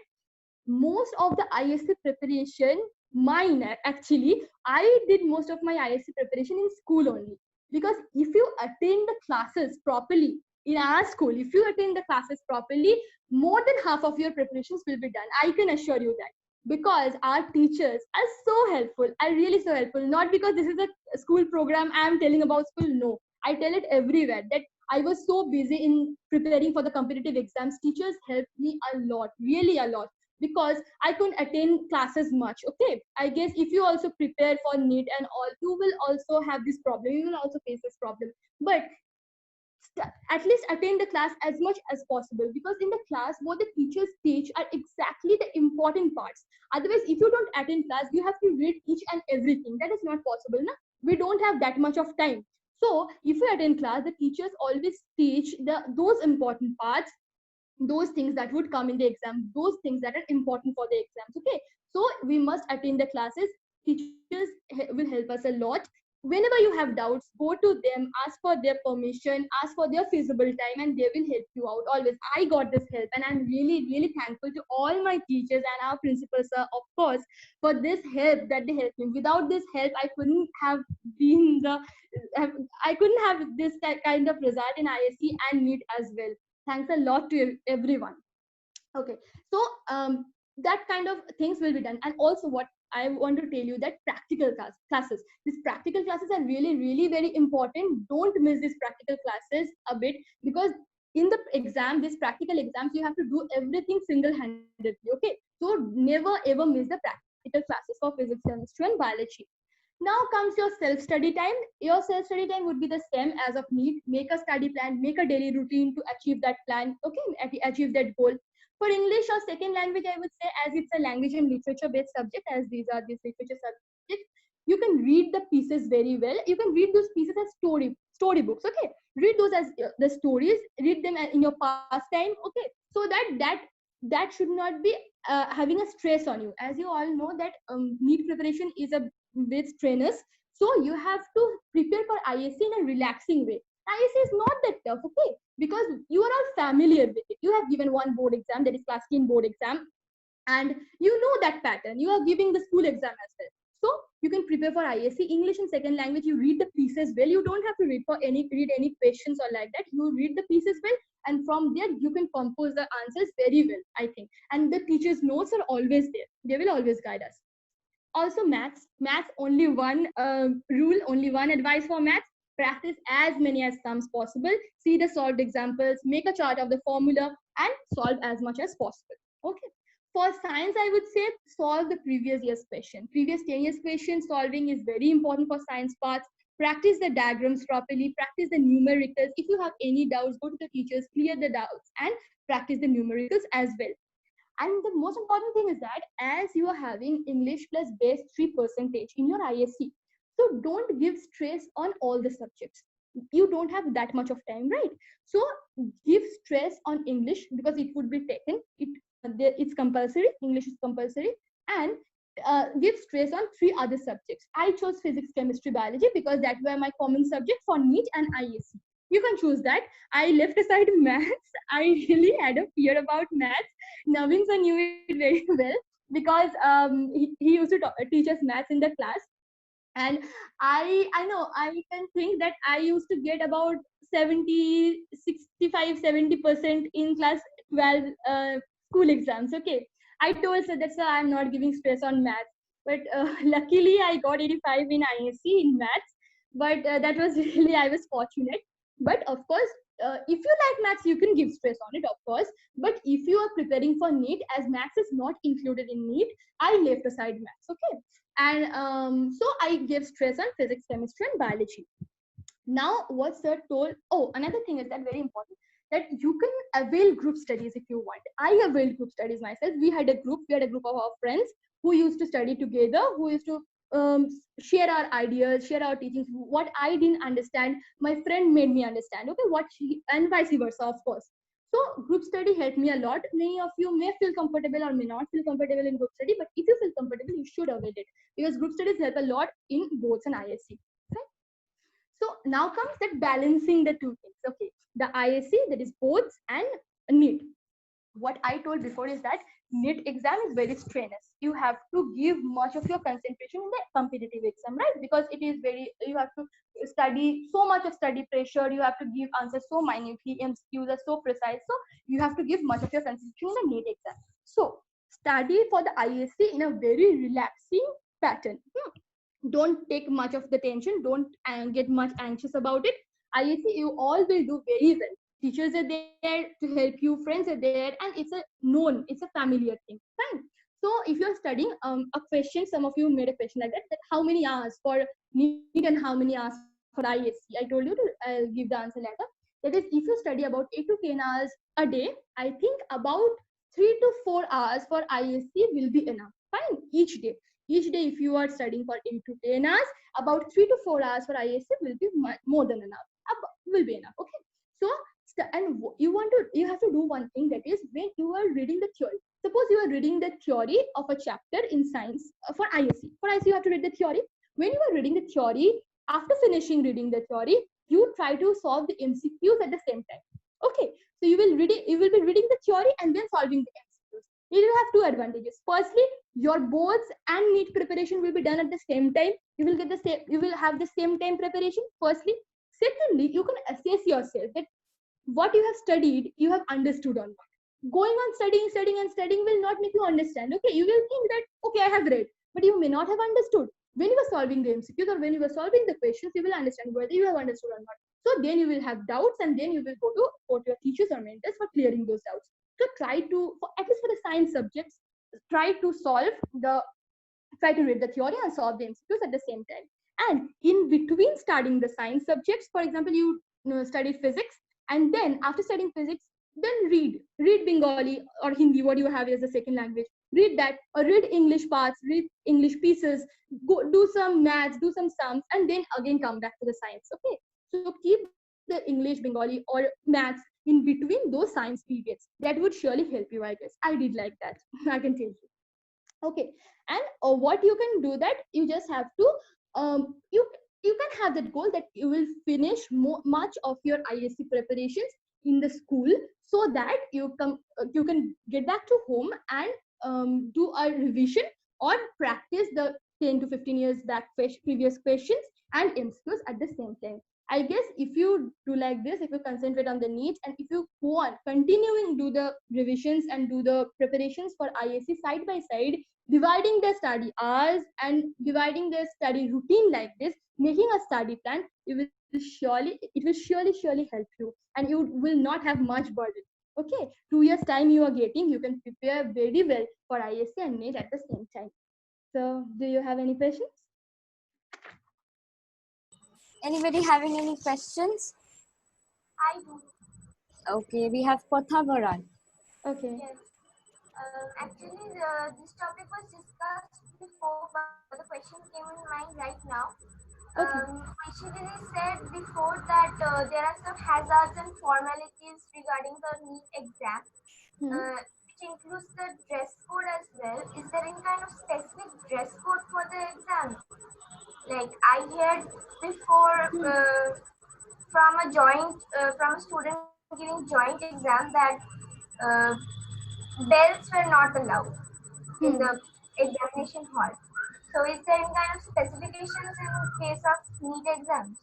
C: most of the ISC preparation, mine actually, I did most of my ISC preparation in school only. Because if you attend the classes properly in our school, if you attend the classes properly, more than half of your preparations will be done. I can assure you that. Because our teachers are so helpful, are really so helpful. Not because this is a school program I am telling about school, no. I tell it everywhere that I was so busy in preparing for the competitive exams. Teachers helped me a lot, really a lot, because I couldn't attend classes much. Okay, I guess if you also prepare for NEET and all, you will also have this problem. You will also face this problem. But at least attend the class as much as possible, because in the class what the teachers teach are exactly the important parts. Otherwise, if you don't attend class, you have to read each and everything. That is not possible, na? We don't have that much of time. So if you attend class, the teachers always teach those important parts, those things that would come in the exam, those things that are important for the exams. Okay, so we must attend the classes. Teachers will help us a lot. Whenever you have doubts, go to them, ask for their permission, ask for their feasible time, and they will help you out always. I got this help, and I'm really, really thankful to all my teachers and our principals, of course, for this help that they helped me. Without this help, I couldn't have been I couldn't have this kind of result in ISC and NEET as well. Thanks a lot to everyone. Okay, so that kind of things will be done. And also what I want to tell you, that practical classes, these practical classes are really, really very important. Don't miss these practical classes a bit, because in the exam, these practical exams, you have to do everything single-handedly. Okay, so never ever miss the practical classes for physics, chemistry, and biology. Now comes your self-study time. Your self-study time would be the same as of NEET. Make a study plan, make a daily routine to achieve that plan, okay, achieve that goal. For English or second language, I would say, as it's a language and literature-based subject, as these are these literature subjects, you can read the pieces very well. You can read those pieces as storybooks, okay? Read those as the stories, read them in your pastime, okay? So that should not be having a stress on you. As you all know that NEET preparation is a bit strenuous, so you have to prepare for ISC in a relaxing way. ISC is not that tough, okay? Because you are all familiar with it. You have given one board exam, that is class 10 board exam, and you know that pattern. You are giving the school exam as well. So you can prepare for ISC. English and second language, you read the pieces well. You don't have to read any questions or like that. You read the pieces well, and from there you can compose the answers very well, I think. And the teacher's notes are always there. They will always guide us. Also maths, only one rule, only one advice for maths: practice as many as sums possible, see the solved examples, make a chart of the formula, and solve as much as possible. Okay. For science, I would say solve the previous year's question. Previous 10 years question solving is very important for science parts. Practice the diagrams properly, practice the numericals. If you have any doubts, go to the teachers, clear the doubts, and practice the numericals as well. And the most important thing is that as you are having English plus base 3 percentage in your ISC, so don't give stress on all the subjects. You don't have that much of time, right? So give stress on English because it would be taken. It's compulsory. English is compulsory, and give stress on 3 other subjects. I chose physics, chemistry, biology because that were my common subject for NEET and ISC. You can choose that. I left aside maths. I really had a fear about maths. Naveen sir knew it very well because he used to teach us maths in the class. And I know, I can think that I used to get about 65-70% in class 12 school exams. Okay, I told sir that sir, I'm not giving stress on maths, but luckily I got 85 in ISC in maths. But that was really, I was fortunate. But of course, if you like maths, you can give stress on it, of course. But if you are preparing for NEET, as maths is not included in NEET, I left aside maths. Okay. And so I gave stress on physics, chemistry, and biology. Now, what sir told, oh, another thing is that very important, that you can avail group studies if you want. I availed group studies myself. We had a group of our friends who used to study together, who used to share our ideas, share our teachings. What I didn't understand, my friend made me understand. Okay, what she, and vice versa, of course. So group study helped me a lot. Many of you may feel comfortable or may not feel comfortable in group study, but if you feel comfortable, you should avail it, because group studies help a lot in boards and ISC. So now comes that balancing the two things. Okay, the ISC, that is boards, and NEET. What I told before is that NEET exam is very strenuous. You have to give much of your concentration in the competitive exam, right? Because it is very, you have to study so much of study pressure. You have to give answers so minutely, MCQs are so precise. So you have to give much of your concentration in the NEET exam. So study for the ISC in a very relaxing pattern. Don't take much of the tension, don't get much anxious about it. ISC, you all will do very well. Teachers are there to help you, friends are there, and it's a known, it's a familiar thing. Fine. So if you're studying a question, some of you made a question like that how many hours for NEET and how many hours for ISC. I told you to give the answer later. That is, if you study about 8 to 10 hours a day, I think about 3 to 4 hours for ISC will be enough. Fine, each day. Each day, if you are studying for 8 to 10 hours, about 3 to 4 hours for ISC will be more than enough. Will be enough. Okay. So, and you have to do one thing, that is, when you are reading the theory. Suppose you are reading the theory of a chapter in science for ISC. For ISC, you have to read the theory. When you are reading the theory, after finishing reading the theory, you try to solve the MCQs at the same time. Okay. So you will be reading the theory and then solving the MCQs. It will have two advantages. Firstly, your boards and NEET preparation will be done at the same time. You will get the same, you will have the same time preparation. Firstly, secondly, you can assess yourself that what you have studied, you have understood or not. Going on studying will not make you understand. Okay, you will think that okay, I have read, but you may not have understood. When you were solving the MCQs or when you were solving the questions, you will understand whether you have understood or not. So then you will have doubts, and then you will go to your teachers or mentors for clearing those doubts. So try to, at least for the science subjects, try to read the theory and solve the MCQs at the same time. And in between studying the science subjects, for example, you study physics, and then after studying physics, then read Bengali or Hindi, what you have as a second language. Read that, or read English parts, read English pieces, go do some maths, do some sums, and then again come back to the science. Okay, so keep the English, Bengali, or maths in between those science periods. That would surely help you, I guess. I did like that. I can tell you. Okay, and what you can do, that you just have to you can have that goal that you will finish much of your ISC preparations in the school, so that you can get back to home and do a revision or practice the 10 to 15 years back previous questions and MCQs at the same time. I guess if you do like this, if you concentrate on the needs, and if you go on continuing do the revisions and do the preparations for ISC side by side, dividing the study hours and dividing the study routine like this, making a study plan, it will surely help you, and you will not have much burden. Okay, 2 years time you are getting, you can prepare very well for ISC and NEET at the same time. So do you have any questions?
B: Anybody having any questions?
F: I do.
B: Okay, we have Pothabaran.
C: Okay.
F: Yes. Actually, this topic was discussed before, but the question came in mind right now. Aishi said before that there are some hazards and formalities regarding the NEET exam, which includes the dress code as well. Is there any kind of specific dress code for the exam? Like I heard before from a student giving joint exam that uh, belts were not allowed in the examination hall. So is there any kind of specifications in case of NEET exams?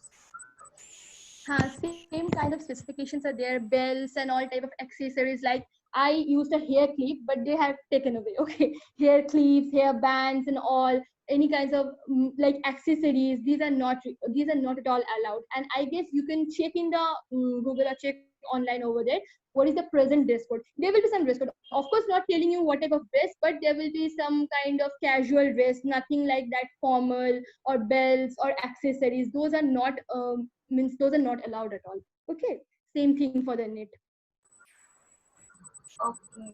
C: Same kind of specifications are there, bells and all type of accessories. Like I used a hair clip, but they have taken away. Okay, hair clips, hair bands, and all any kinds of like accessories. These are not at all allowed. And I guess you can check in the Google or check online over there. What is the present dress code? There will be some dress code. Of course, not telling you what type of dress, but there will be some kind of casual dress, nothing like that formal or bells or accessories. Those are not means those are not allowed at all. Okay, same thing for the NEET.
F: Okay.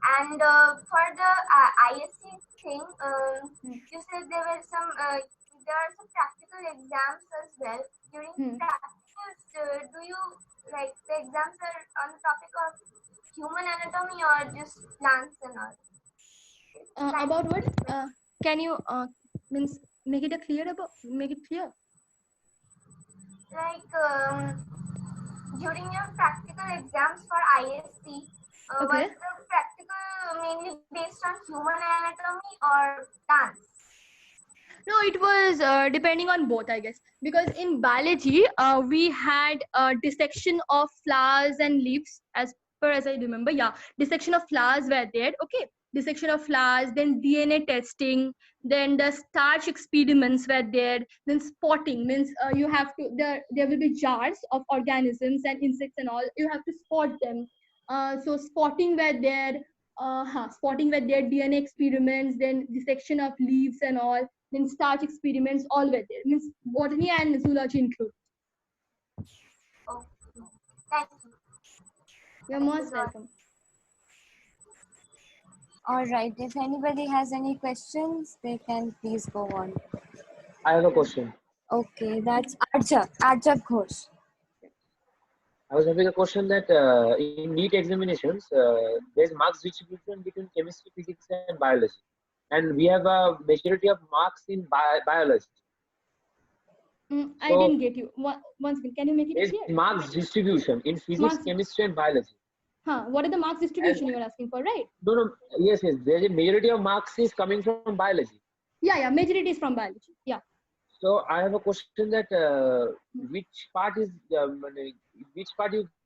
F: And for the ISC thing, you said there are some practical exams as well. During practicals, do you like the exams are on the topic of human anatomy or just plants and all?
C: About what? Can you means make it clear?
F: Like during your practical exams for ISC,
C: Okay.
F: was the practical mainly based on human anatomy or plants?
C: No, it was depending on both, I guess. Because in biology, we had dissection of flowers and leaves, as per as I remember. Yeah, dissection of flowers were there. Okay, dissection of flowers, then DNA testing, then the starch experiments were there. Then spotting means you have to there will be jars of organisms and insects and all. You have to spot them. So spotting were there. Spotting were there. DNA experiments, then dissection of leaves and all. Then starch experiments, all were there. Means botany and zoology included.
F: Okay. Thank you.
C: You're most welcome.
B: All right. If anybody has any questions, they can please go on.
K: I have a question.
B: Okay, that's Arjab Ghosh.
K: I was having a question that in NEET examinations, there's marks distribution between chemistry, physics, and biology. And we have a majority of marks in biology.
C: I didn't get you. Once again, can you make it
K: There's
C: clear?
K: marks distribution in physics, chemistry, and biology.
C: What are the marks distribution you are asking for, right?
K: No. Yes. There's a majority of marks is coming from biology.
C: Yeah. Majority is from biology. Yeah.
K: So I have a question that which part you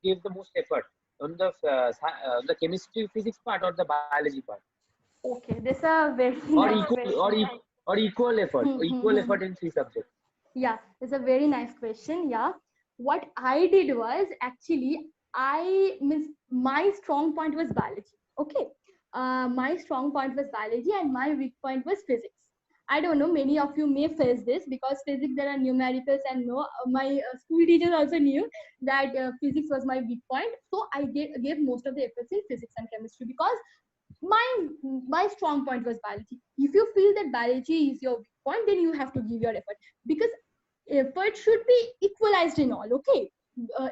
K: gave the most effort on the chemistry, physics part or the biology part?
C: Okay, this is a very
K: Or
C: nice
K: equal
C: question.
K: or equal effort, equal effort in 3 subjects.
C: Yeah, it's a very nice question. Yeah, what I did was actually my strong point was biology. Okay, my strong point was biology and my weak point was physics. I don't know, many of you may face this because physics there are numericals and my school teachers also knew that physics was my weak point. So I gave most of the efforts in physics and chemistry because my strong point was biology. If you feel that biology is your weak point, then you have to give your effort because effort should be equalized in all. Okay,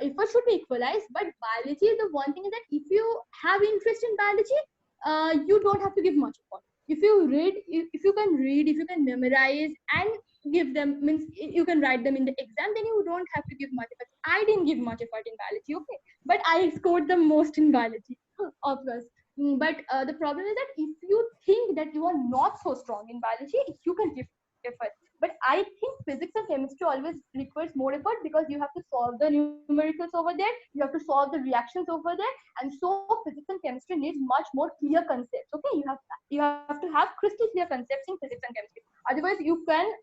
C: effort should be equalized, but biology is the one thing that if you have interest in biology, you don't have to give much effort. If you read, if you can memorize and give them, means you can write them in the exam, then you don't have to give much effort. I didn't give much effort in biology, okay, but I scored the most in biology, of course. But the problem is that if you think that you are not so strong in biology, you can give effort. But I think physics and chemistry always requires more effort because you have to solve the numericals over there, you have to solve the reactions over there, and so physics and chemistry needs much more clear concepts. Okay, you have to have crystal clear concepts in physics and chemistry. Otherwise,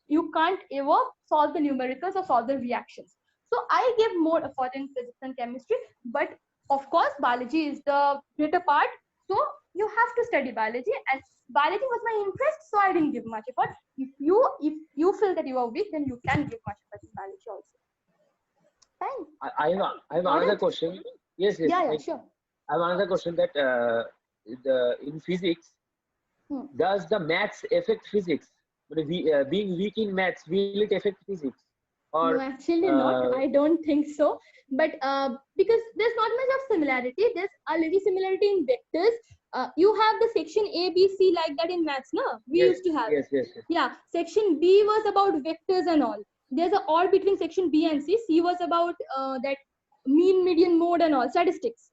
C: you can't ever solve the numericals or solve the reactions. So I gave more effort in physics and chemistry, but of course, biology is the greater part. So you have to study biology, and biology was my interest, so I didn't give much effort. If you feel that you are weak, then you can give much effort in biology also. Fine.
K: I have another question. Yes.
C: Yeah, sure.
K: I have another question that in physics, does the maths affect physics? Being weak in maths, will it affect physics? Or,
C: no, actually not. I don't think so. But because there's not much of similarity, there's a little similarity in vectors. You have the section A, B, C like that in maths, no? We used to have.
K: Yes.
C: Yeah, section B was about vectors and all. There's an or between section B and C. C was about that mean, median, mode and all, statistics.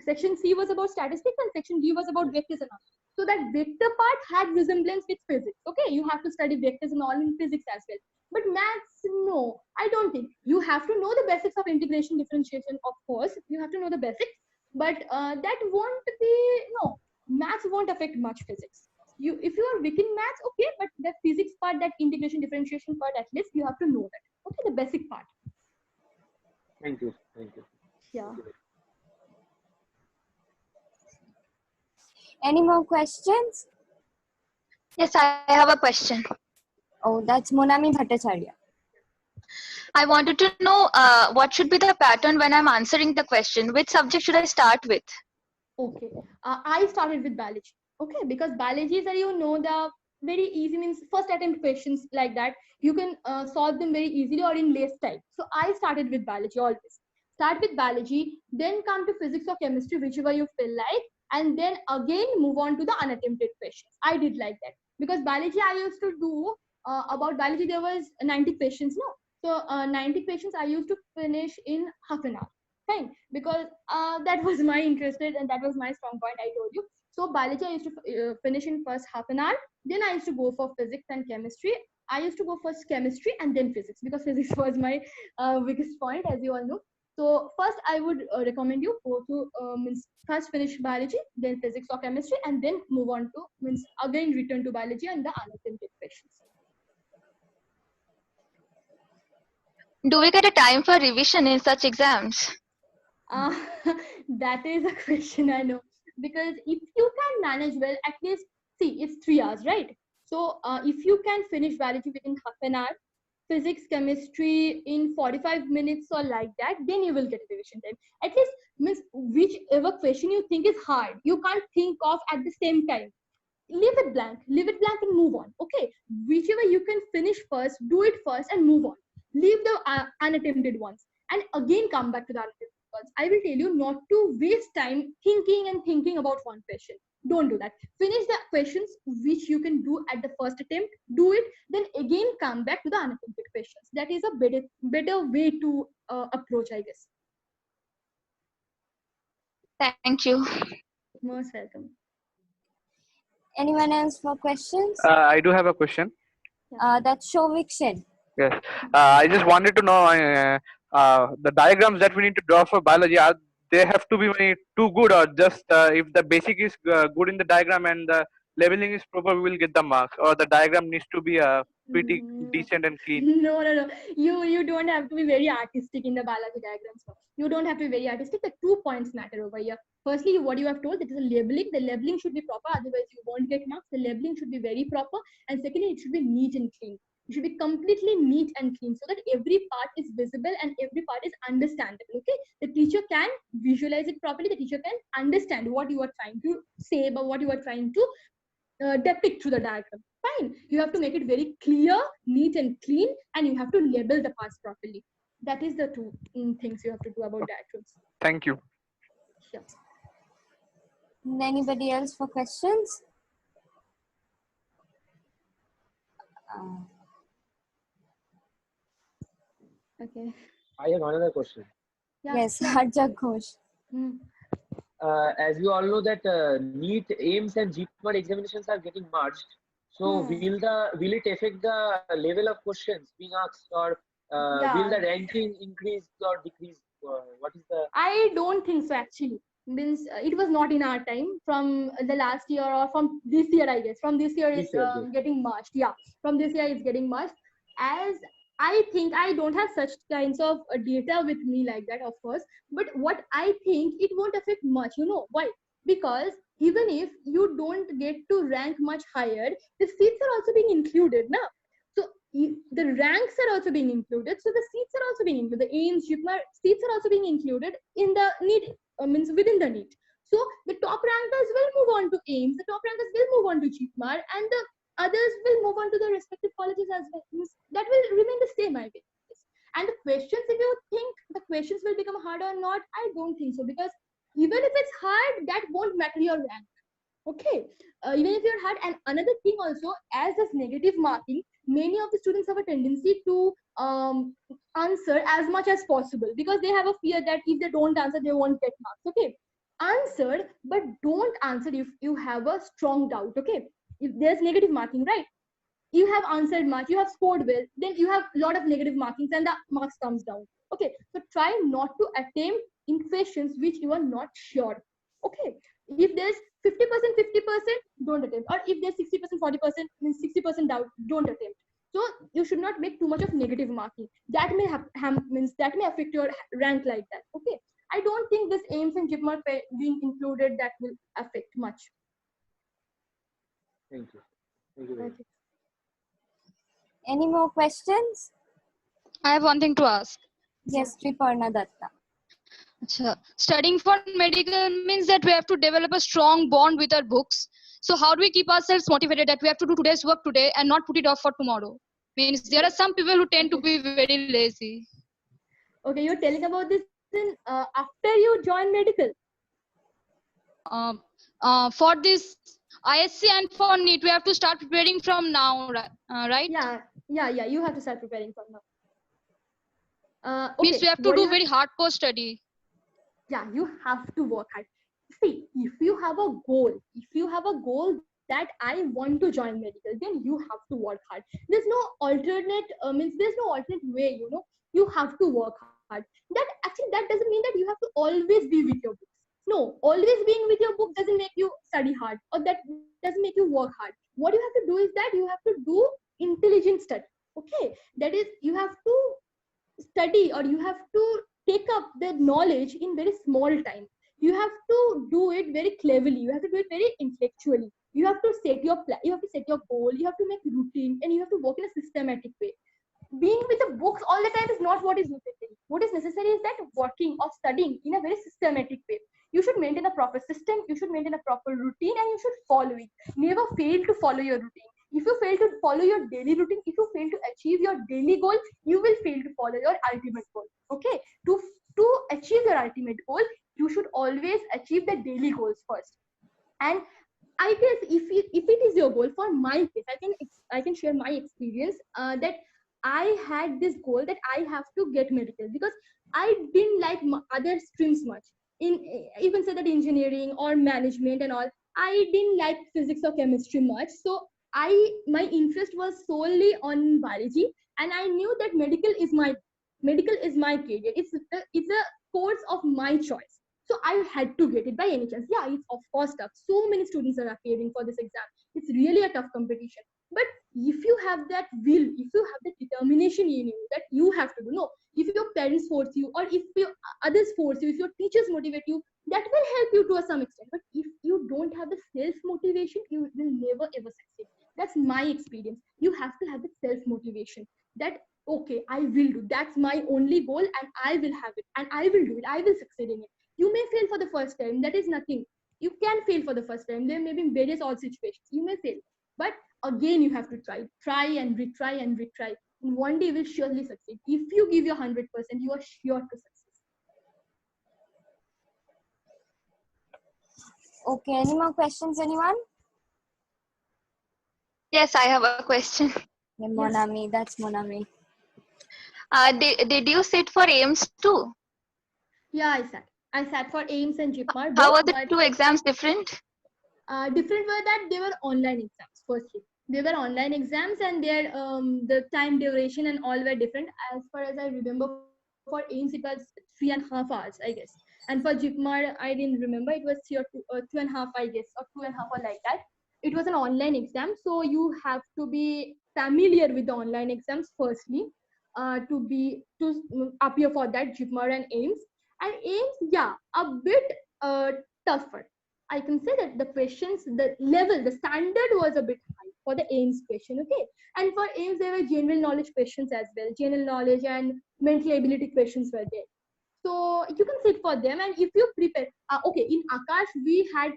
C: Section C was about statistics and section D was about vectors and all. So that vector part had resemblance with physics. Okay, you have to study vectors and all in physics as well. But maths, no, I don't think. You have to know the basics of integration, differentiation, of course. You have to know the basics. But that won't be, no, maths won't affect much physics. If you are weak in maths, okay, but the physics part, that integration, differentiation part, at least you have to know that. Okay, the basic part.
K: Thank you.
C: Yeah.
B: Any more questions?
J: Yes, I have a question.
B: Oh, that's Monami Bhattacharya.
L: I wanted to know what should be the pattern when I'm answering the question. Which subject should I start with?
C: Okay, I started with biology. Okay, because biology is, the very easy, means first attempt questions like that. You can solve them very easily or in less time. So I started with biology always. Start with biology, then come to physics or chemistry, whichever you feel like, and then again move on to the unattempted questions. I did like that because biology I used to do about biology there was 90 questions, no. So 90 questions I used to finish in half an hour. Fine, because that was my interested and that was my strong point. I told you. So biology I used to finish in first half an hour. Then I used to go for physics and chemistry. I used to go first chemistry and then physics because physics was my weakest point, as you all know. So first I would recommend you go to means first finish biology, then physics or chemistry, and then move on to means again return to biology and the unattempted questions.
L: Do we get a time for revision in such exams?
C: Uh, that is a question I know, because if you can manage well, at least see it's 3 hours, right? So if you can finish biology within half an hour, physics, chemistry in 45 minutes or like that, then you will get revision time. At least means whichever question you think is hard, you can't think of at the same time. Leave it blank and move on. Okay, whichever you can finish first, do it first and move on. Leave the unattempted ones and again come back to the unattempted ones. I will tell you not to waste time thinking about one question. Don't do that. Finish the questions which you can do at the first attempt, do it, then again come back to the unattempted questions. That is a better way to approach, I guess.
L: Thank you.
C: Most welcome.
B: Anyone else for questions?
E: I do have a question.
B: That's Shovik Shed.
E: Yes. I just wanted to know the diagrams that we need to draw for biology, are they have to be too good, or just if the basic is good in the diagram and the leveling is proper, we will get the marks, or the diagram needs to be pretty decent and clean?
C: No. You don't have to be very artistic in the biology diagrams. You don't have to be very artistic. The 2 points matter over here. Firstly, what you have told, that is a labeling. The labeling should be proper, otherwise you won't get marks. The labeling should be very proper. And secondly, it should be neat and clean. It should be completely neat and clean so that every part is visible and every part is understandable. Okay, the teacher can visualize it properly. The teacher can understand what you are trying to say about what you are trying to depict through the diagram. Fine, you have to make it very clear, neat and clean, and you have to label the parts properly. That is the two things you have to do about diagrams.
E: Thank you.
C: Sure.
B: Anybody else for questions?
C: Okay.
K: I have another question.
C: Yeah.
B: Yes, Harjak Ghosh.
K: As you all know that NEET, AIMS and GPAT examinations are getting merged. So will it affect the level of questions being asked, or will the ranking increase or decrease? What is the?
C: I don't think so actually. Means it was not in our time. From the last year or from this year, I guess. From this year, it's getting merged. Yeah, from this year it's getting merged. As I think, I don't have such kinds of data with me like that, of course. But what I think, it won't affect much. You know why? Because even if you don't get to rank much higher, the seats are also being included now. So the ranks are also being included. So the seats are also being included. The AIMS, GPAT seats are also being included in the NEET, means within the NEET. So the top rankers will move on to AIMS, the top rankers will move on to GPAT, and the others will move on to the respective colleges as well. That will remain the same, I guess. And the questions, if you think the questions will become hard or not, I don't think so, because even if it's hard, that won't matter your rank. Okay, even if you're hard. And another thing also, as this negative marking, many of the students have a tendency to answer as much as possible, because they have a fear that if they don't answer, they won't get marks. Okay, answer, but don't answer if you have a strong doubt. Okay, if there's negative marking, right? You have answered much, you have scored well, then you have a lot of negative markings and the marks comes down. Okay, so try not to attempt in questions which you are not sure. Okay, if there's 50%, 50%, don't attempt. Or if there's 60%, 40%, means 60% doubt, don't attempt. So you should not make too much of negative marking. That may means that may affect your rank like that. Okay, I don't think this AIMS and GPAT being included, that will affect much.
K: Thank you. Thank you very much.
B: Any more questions?
J: I have one thing to ask.
B: Yes, Triparna Datta.
J: Achha. Studying for medical means that we have to develop a strong bond with our books. So how do we keep ourselves motivated that we have to do today's work today and not put it off for tomorrow? Means there are some people who tend to be very lazy.
C: Okay, you're telling about this in after you join medical.
J: For this ISC and for NEET, we have to start preparing from now, right?
C: Yeah. You have to start preparing from now.
J: Means
C: Okay,
J: we have to do very hardcore study.
C: Yeah, you have to work hard. See, if you have a goal that I want to join medical, then you have to work hard. There's no alternate there's no alternate way, you have to work hard. That doesn't mean that you have to always be with your books. No, always being with your book doesn't make you study hard, or that doesn't make you work hard. What you have to do is that you have to do intelligent study. Okay, that is, you have to study, or you have to take up the knowledge in very small time. You have to do it very cleverly, you have to do it very intellectually. You have to set your plan, you have to set your goal, you have to make routine, and you have to work in a systematic way. Being with the books all the time is not what is necessary. What is necessary is that working or studying in a very systematic way. You should maintain a proper system, you should maintain a proper routine, and you should follow it. Never fail to follow your routine. If you fail to follow your daily routine, if you fail to achieve your daily goal, you will fail to follow your ultimate goal. Okay, to achieve your ultimate goal, you should always achieve the daily goals first. And I guess if it is your goal, for my case, I can share my experience, that I had this goal that I have to get medical, because I didn't like other streams much. You can say that engineering or management and all, I didn't like physics or chemistry much. So my interest was solely on biology, and I knew that medical is my career. It's a course of my choice. So I had to get it by any chance. Yeah, it's of course tough. So many students are appearing for this exam. It's really a tough competition. But if you have that will, if you have that determination in you that you have to do, no, if your parents force you, or if your others force you, if your teachers motivate you, that will help you to some extent. But if you don't have the self motivation, you will never ever succeed. That's my experience. You have to have the self motivation that, okay, I will do. That's my only goal, and I will have it, and I will do it. I will succeed in it. You may fail for the first time. That is nothing. You can fail for the first time. There may be various odd situations. You may fail, but again you have to try and retry and retry. And one day you will surely succeed. If you give your 100%, you are sure to succeed.
B: Okay, any more questions, anyone?
L: Yes, I have a question.
B: Yeah, Monami, that's Monami.
L: Did you sit for AIMS too?
C: Yeah, I sat for AIMS and JIPMAR.
L: How are the two exams different?
C: Different were that they were online exams. Firstly, they were online exams, and their the time duration and all were different. As far as I remember, for AIMS it was 3.5 hours, I guess, and for JIPMAR I didn't remember. It was 2.5, I guess, or 2.5 or like that. It was an online exam, so you have to be familiar with the online exams firstly, to appear for that JIPMAR and AIMS. And AIMS, yeah, a bit tougher. I can say that the questions, the level, the standard was a bit high for the AIMS question, okay? And for AIMS, there were general knowledge questions as well. General knowledge and mental ability questions were there. So you can sit for them, and if you prepare, okay, in Akash, we had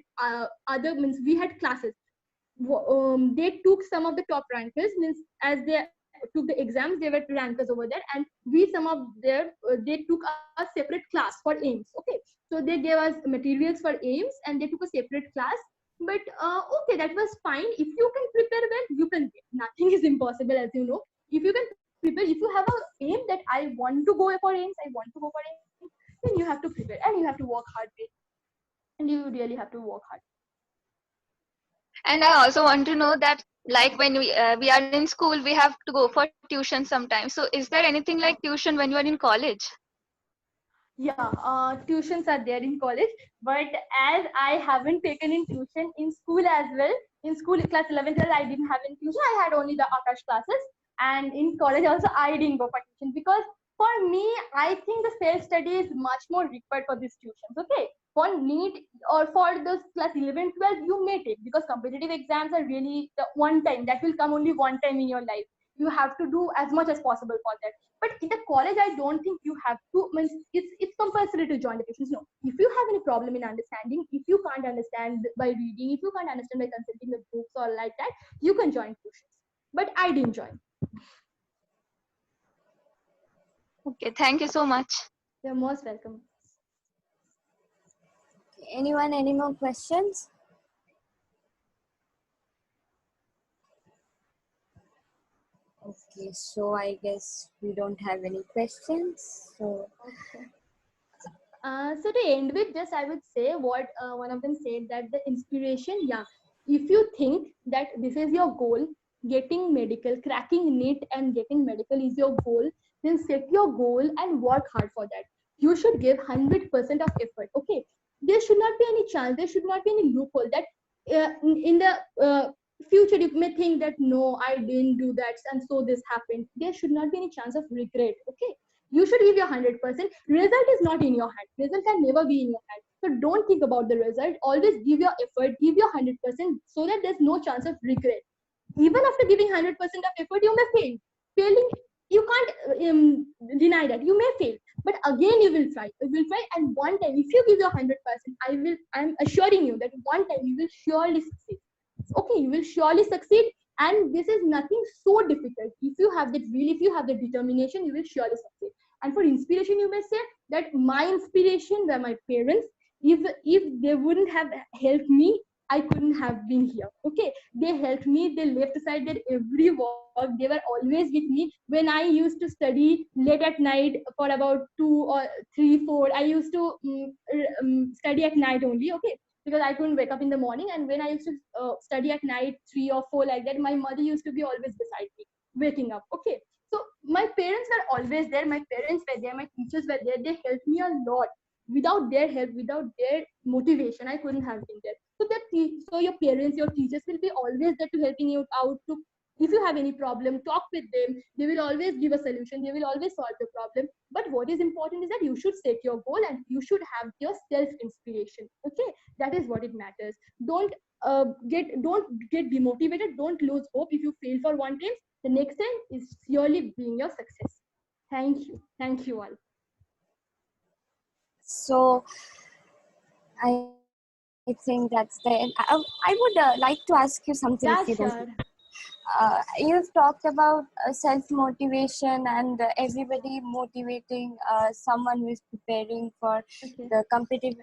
C: we had classes. They took some of the top rankers, means as they took the exams, they were rankers over there, and we some of their they took a separate class for AIMS. Okay, so they gave us materials for AIMS, and they took a separate class. But okay, that was fine. If you can prepare well, you can get. Nothing is impossible, as you know. If you can prepare, if you have a aim that I want to go for AIMS, I want to go for AIMS, then you have to prepare, and you have to work hard, and you really have to work hard.
L: And I also want to know that, like when we are in school, we have to go for tuition sometimes. So is there anything like tuition when you are in college?
C: Yeah, tuitions are there in college, but as I haven't taken in tuition in school as well, in school class 11th class I didn't have in tuition. I had only the Akash classes, and in college also I didn't go for tuition, because for me I think the self study is much more required for these tuitions. Okay, for NEET or for those class 11, 12, you may take, because competitive exams are really the one time that will come only one time in your life. you have to do as much as possible for that. But in the college, I don't think you have to, means it's compulsory to join the tuitions. No, if you have any problem in understanding, if you can't understand by reading, if you can't understand by consulting the books or like that, you can join tuitions. But I didn't join.
L: Okay, thank you so much.
C: You're most welcome.
B: Anyone, any more questions? Okay, so I guess we don't have any questions. So,
C: So to end with, just I would say what one of them said, that the inspiration, yeah, if you think that this is your goal, getting medical, cracking NEET and getting medical is your goal, then set your goal and work hard for that. You should give 100% of effort. Okay, there should not be any chance, there should not be any loophole that in the future you may think that no, I didn't do that and so this happened. There should not be any chance of regret. Okay, you should give your 100%. Result is not in your hand. Result can never be in your hand. So don't think about the result. Always give your effort, give your 100% so that there's no chance of regret. Even after giving 100% of effort, you may fail. Failing, you can't deny that. You may fail, but again you will try. You will try, and one time, if you give your 100%, I'm assuring you that one time you will surely succeed. Okay, you will surely succeed, and this is nothing so difficult. If you have that will, if you have the determination, you will surely succeed. And for inspiration, you may say that my inspiration were my parents. If they wouldn't have helped me, I couldn't have been here. Okay, they helped me. They left aside their every work. They were always with me when I used to study late at night for about 2 or 3, 4. I used to study at night only. Okay, because I couldn't wake up in the morning. And when I used to study at night 3 or 4 like that, my mother used to be always beside me, waking up. Okay, so my parents were always there. My parents were there. My teachers were there. They helped me a lot. Without their help, without their motivation, I couldn't have been there. So so your parents, your teachers will be always there to helping you out. To if you have any problem, talk with them. They will always give a solution. They will always solve the problem. But what is important is that you should set your goal and you should have your self inspiration. Okay, that is what it matters. Don't get demotivated. Don't lose hope. If you fail for one time, the next time is surely being your success. Thank you all.
B: so I think that's the end. I would like to ask you something.
C: Yeah,
B: If you
C: sure.
B: don't. You've talked about self-motivation and everybody motivating someone who is preparing for the competitive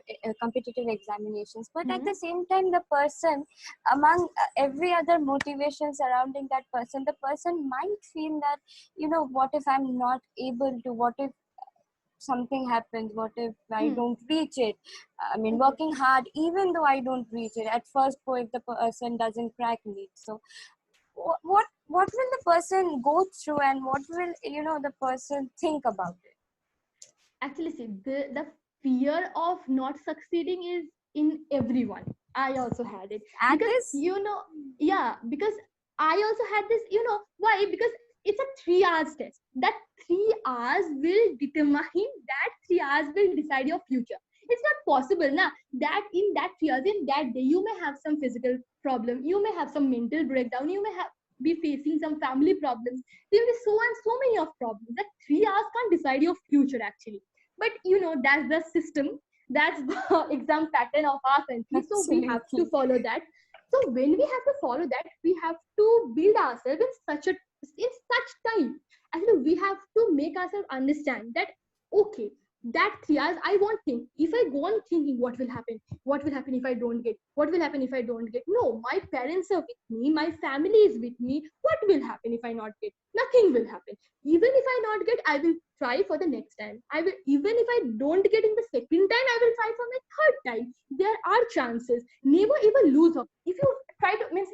B: examinations. But at the same time, the person, among every other motivation surrounding that person, the person might feel that, what if I'm not able to? What if something happens? What if I don't reach it? I mean, working hard, even though I don't reach it. At first, if the person doesn't crack NEET. So what will the person go through, and what will the person think about it?
C: Actually, see, the fear of not succeeding is in everyone. I also had it.
B: And
C: because because I also had this. Why? Because it's a 3 hours test. That 3 hours will determine, that 3 hours will decide your future. It's not possible now that in that 3 hours, in that day, you may have some physical problem, you may have some mental breakdown, you may be facing some family problems. There will be so many of problems. That 3 hours can't decide your future actually. But that's the system, that's the exam pattern of our country. So we have to follow that. So when we have to follow that, we have to build ourselves in such time. Actually, we have to make ourselves understand that okay, that 3 hours I won't think. If I go on thinking what will happen if I don't get, what will happen if I don't get, no, my parents are with me, my family is with me. What will happen if I not get? Nothing will happen. Even if I not get, I will try for the next time. I will, even if I don't get in the second time, I will try for my third time. There are chances. Never ever lose hope. If you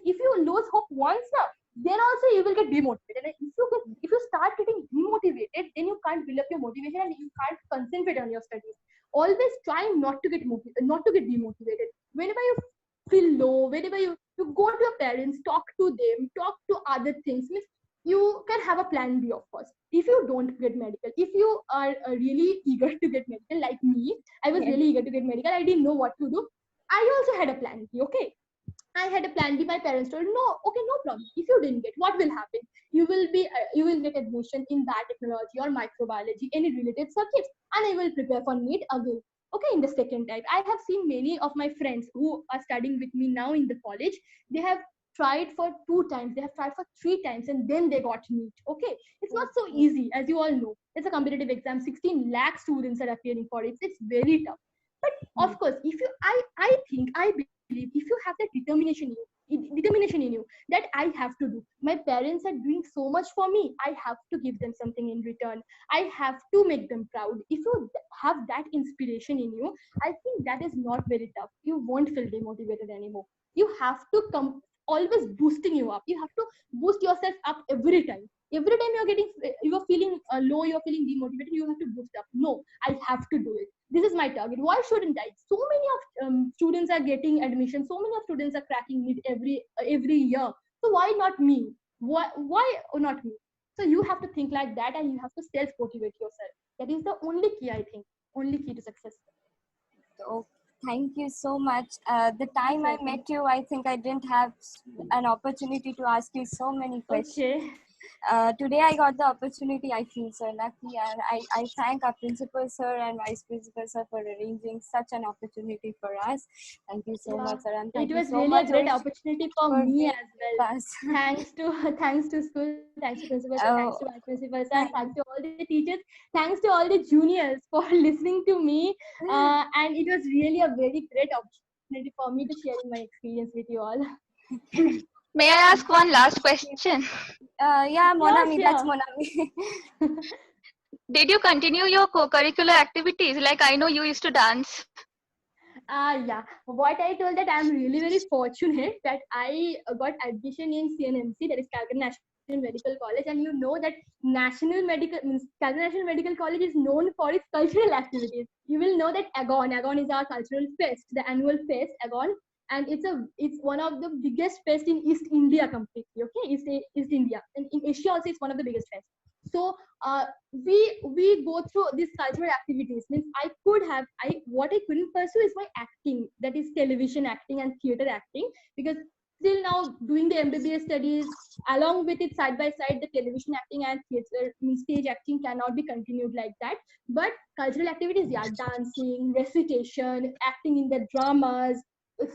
C: if you lose hope once now, then also you will get demotivated. And if you start getting demotivated, then you can't build up your motivation and you can't concentrate on your studies. Always try not to get demotivated. Whenever you feel low, whenever you go to your parents, talk to them, talk to other things. You can have a plan B, of course. If you don't get medical, if you are really eager to get medical, like me, I was really eager to get medical. I didn't know what to do. I also had a plan B. Okay, I had a plan B. My parents told, no, okay, no problem. If you didn't get, what will happen? You will get admission in biotechnology or microbiology, any related subjects, and I will prepare for NEET again. Okay, in the second type, I have seen many of my friends who are studying with me now in the college. They have tried for 2 times, they have tried for 3 times, and then they got NEET. Okay, it's not so easy, as you all know. It's a competitive exam. 16 lakh students are appearing for it. It's very tough. But of course, if you, I believe, if you have that determination in you, that I have to do. My parents are doing so much for me. I have to give them something in return. I have to make them proud. If you have that inspiration in you, I think that is not very tough. You won't feel demotivated anymore. You have to come always boosting you up. You have to boost yourself up every time. Every time you're feeling low, you're feeling demotivated, you have to boost up. No, I have to do it. This is my target. Why shouldn't I? So many of students are getting admission. So many of students are cracking it every year. So why not me? Why not me? So you have to think like that, and you have to self motivate yourself. That is the only key, I think. Only key to success.
B: Oh, thank you so much. The time I met you, I think I didn't have an opportunity to ask you so many questions.
C: Okay.
B: Today I got the opportunity. I feel so lucky, and I thank our principal sir and vice principal sir for arranging such an opportunity for us. Thank you so much, sir, and thank
C: It
B: you
C: was
B: so
C: really
B: much,
C: a great
B: Aishi,
C: opportunity for me
B: being
C: as well.
B: with us.
C: Thanks to school, thanks to principal, sir, thanks
B: Oh,
C: to vice principal, sir, and thanks to all the teachers, thanks to all the juniors for listening to me. And it was really a very great opportunity for me to sharing my experience with you all.
L: May I ask one last question?
B: Yeah, Monami,
C: sure.
B: that's Monami.
L: Did you continue your co-curricular activities? Like I know you used to dance.
C: Yeah, what I told, that I'm really very fortunate that I got admission in CNMC, that is Calcutta National Medical College, and you know that Calcutta National Medical College is known for its cultural activities. You will know that Agon is our cultural fest, the annual fest, Agon, and it's one of the biggest fest in East India completely. Okay, East India, and in Asia also it's one of the biggest fest. So we go through these cultural activities. Means what I couldn't pursue is my acting, that is television acting and theater acting, because still now doing the MBBS studies along with it side by side, the television acting and theater, means stage acting cannot be continued like that. But cultural activities, yeah, dancing, recitation, acting in the dramas,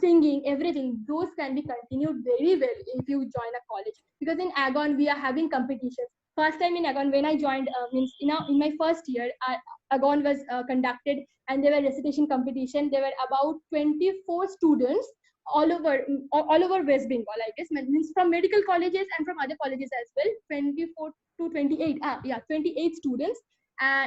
C: singing, everything, those can be continued very well if you join a college, because in Agon we are having competitions. First time in Agon, when I joined, means in my first year, Agon was conducted, and there were recitation competition. There were about 24 students all over West Bengal, I guess, means from medical colleges and from other colleges as well. 24 to 28, 28 students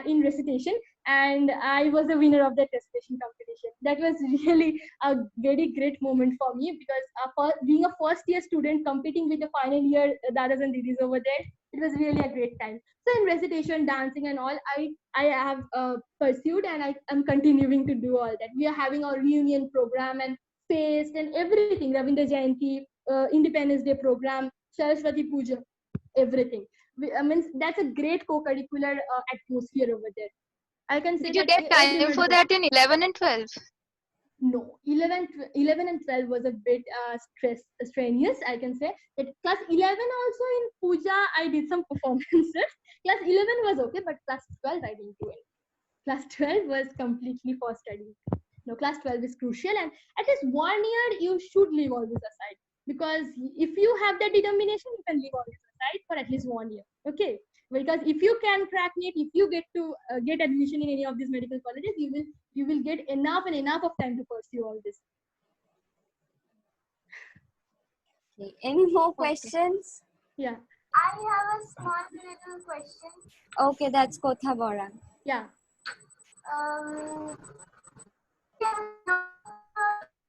C: in recitation, and I was the winner of that recitation competition. That was really a very great moment for me, because being a first year student competing with the final year dadas and didis over there, it was really a great time. So in recitation, dancing and all, I have pursued, and I am continuing to do all that. We are having our reunion program and feast and everything, Ravindra Jayanti, Independence Day program, Saraswati Puja, everything. Means that's a great co-curricular atmosphere over there. I can say
L: Did you
C: that
L: get time for that in 11 and 12?
C: No, 11 and 12 was a bit strenuous, I can say. That class 11 also in Puja, I did some performances. Class 11 was okay, but class 12, I didn't do it. Class 12 was completely for study. No, class 12 is crucial, and at least 1 year you should leave all this aside. Because if you have that determination, you can leave all this aside for at least 1 year. Okay, because if you can crack it, if you get to get admission in any of these medical colleges, you will get enough and enough of time to pursue all this.
B: Okay. Any more questions?
C: Yeah.
F: I have a small little question.
B: Okay, that's Kotha Bora.
C: Yeah.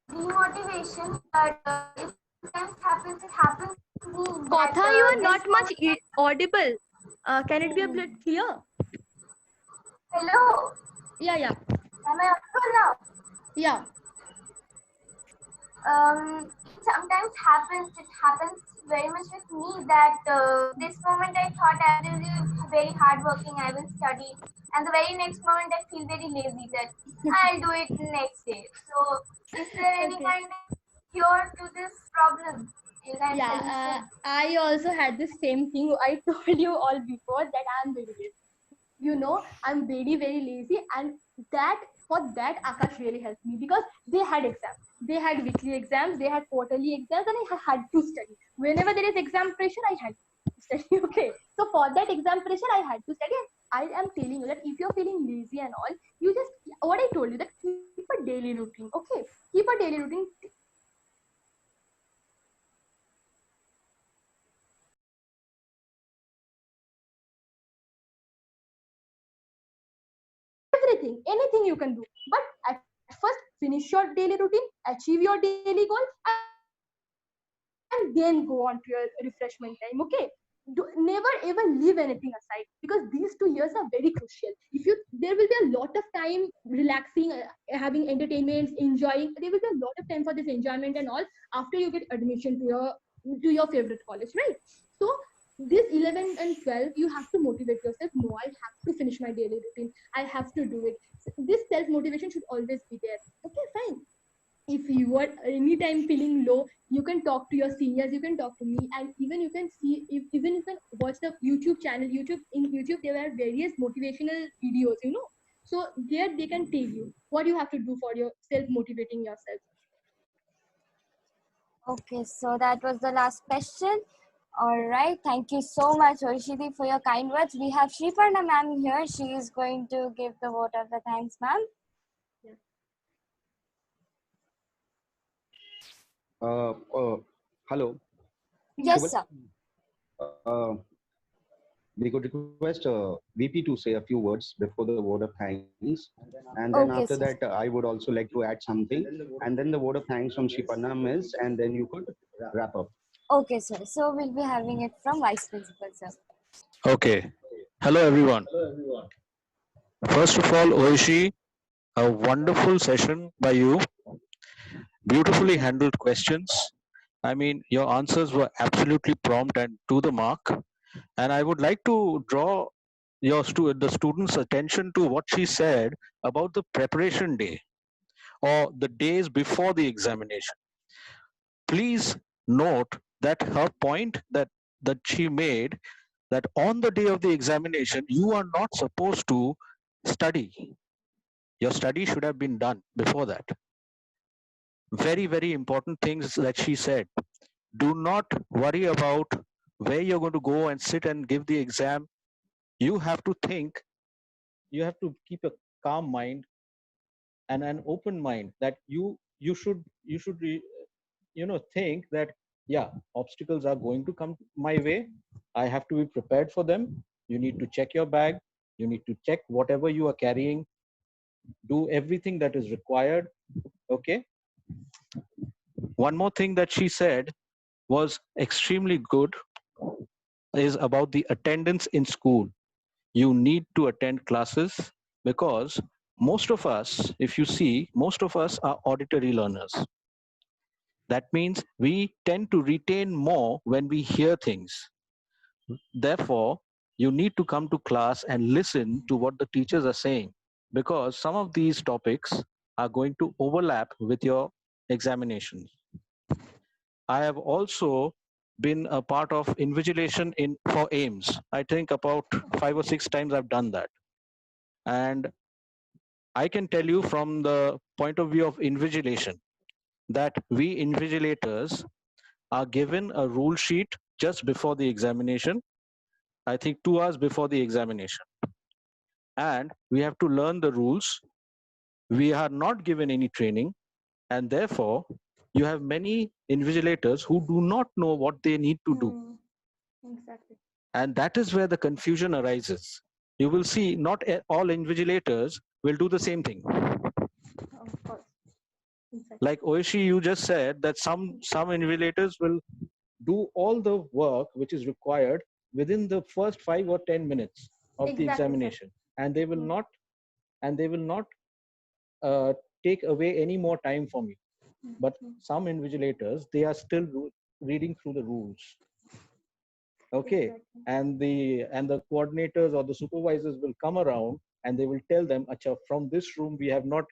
F: Demotivation, but if sometimes happens, it happens to me.
C: Kotha, you are not much audible. Can it be a bit clear?
F: Hello.
C: Yeah, yeah.
F: Am I audible now?
C: Yeah.
F: Sometimes it happens very much with me that this moment I thought I will be very hardworking, I will study, and the very next moment I feel very lazy that I'll do it next day. So, is there any kind of cure to this problem in that
C: Yeah,
F: semester?
C: I also had the same thing. I told you all before that I'm very lazy. You know, I'm very, very lazy, and that for that Akash really helped me because they had exams. They had weekly exams, they had quarterly exams, and I had to study. Whenever there is exam pressure, I had to study. Okay. So for that exam pressure, I had to study. And I am telling you that if you're feeling lazy and all, you just what I told you that keep a daily routine. Okay. Keep a daily routine. Everything, anything you can do. But at first, finish your daily routine, achieve your daily goal, and then go on to your refreshment time. Okay. Never ever leave anything aside because these 2 years are very crucial. If you there will be a lot of time relaxing, having entertainments, enjoying. There will be a lot of time for this enjoyment and all after you get admission to your favorite college, right? So this 11 and 12 you have to motivate yourself. No, I have to finish my daily routine, I have to do it. This self motivation should always be there. Okay, fine. If you are anytime feeling low, you can talk to your seniors, you can talk to me, and even you can see, if even you can watch the YouTube channel. YouTube there are various motivational videos, you know. So there they can tell you what you have to do for your self motivating yourself.
B: Okay, so that was the last question. All right, thank you so much, Orishidi, for your kind words. We have Shriparna ma'am here. She is going to give the vote of the thanks, ma'am.
A: Hello.
B: Yes,
A: Shubal,
B: sir.
A: we could request VP to say a few words before the word of thanks. And then after
B: Okay,
A: that,
B: sir.
A: I would also like to add something. And then the word of thanks from Shipanna Miss, and then you could wrap up.
B: Okay, sir. So we'll be having it from Vice Principal, sir.
M: Okay. Hello, everyone. First of all, Oishi, a wonderful session by you. Beautifully handled questions. I mean, your answers were absolutely prompt and to the mark. And I would like to draw the students' attention to what she said about the preparation day or the days before the examination. Please note that her point that she made, that on the day of the examination you are not supposed to study. Your study should have been done before that. Very, very important things that she said. Do not worry about where you're going to go and sit and give the exam. You have to think, you have to keep a calm mind and an open mind, that you should think that, yeah, obstacles are going to come my way. I have to be prepared for them. You need to check your bag. You need to check whatever you are carrying. Do everything that is required. Okay. One more thing that she said was extremely good is about the attendance in school. You need to attend classes because most of us, if you see, most of us are auditory learners. That means we tend to retain more when we hear things. Therefore, you need to come to class and listen to what the teachers are saying, because some of these topics are going to overlap with your examinations. I have also been a part of invigilation for AIMS. I think about 5 or 6 times I've done that. And I can tell you from the point of view of invigilation that we invigilators are given a rule sheet just before the examination, I think 2 hours before the examination. And we have to learn the rules. We are not given any training, and therefore you have many invigilators who do not know what they need to do.
C: Exactly.
M: And that is where the confusion arises. You will see not all invigilators will do the same thing.
C: Of course. Exactly.
M: Like Oishi, you just said that some invigilators will do all the work which is required within the first 5 or 10 minutes of the
C: Exactly, sir.
M: examination, and they will not take away any more time from you. But some invigilators, they are still reading through the rules. Okay.
C: Exactly.
M: And the coordinators or the supervisors will come around and they will tell them, Acha, from this room we have not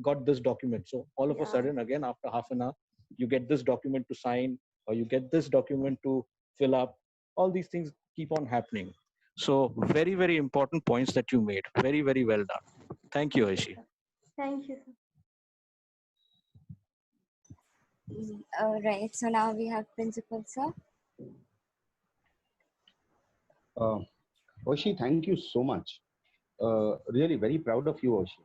M: got this document. So all of a sudden, again, after half an hour, you get this document to sign, or you get this document to fill up. All these things keep on happening. So very, very important points that you made. Very, very well done. Thank you, Aishi.
C: Thank you, sir.
B: All right. So now we have principal, sir.
A: Oshi, thank you so much. Really very proud of you, Oshi.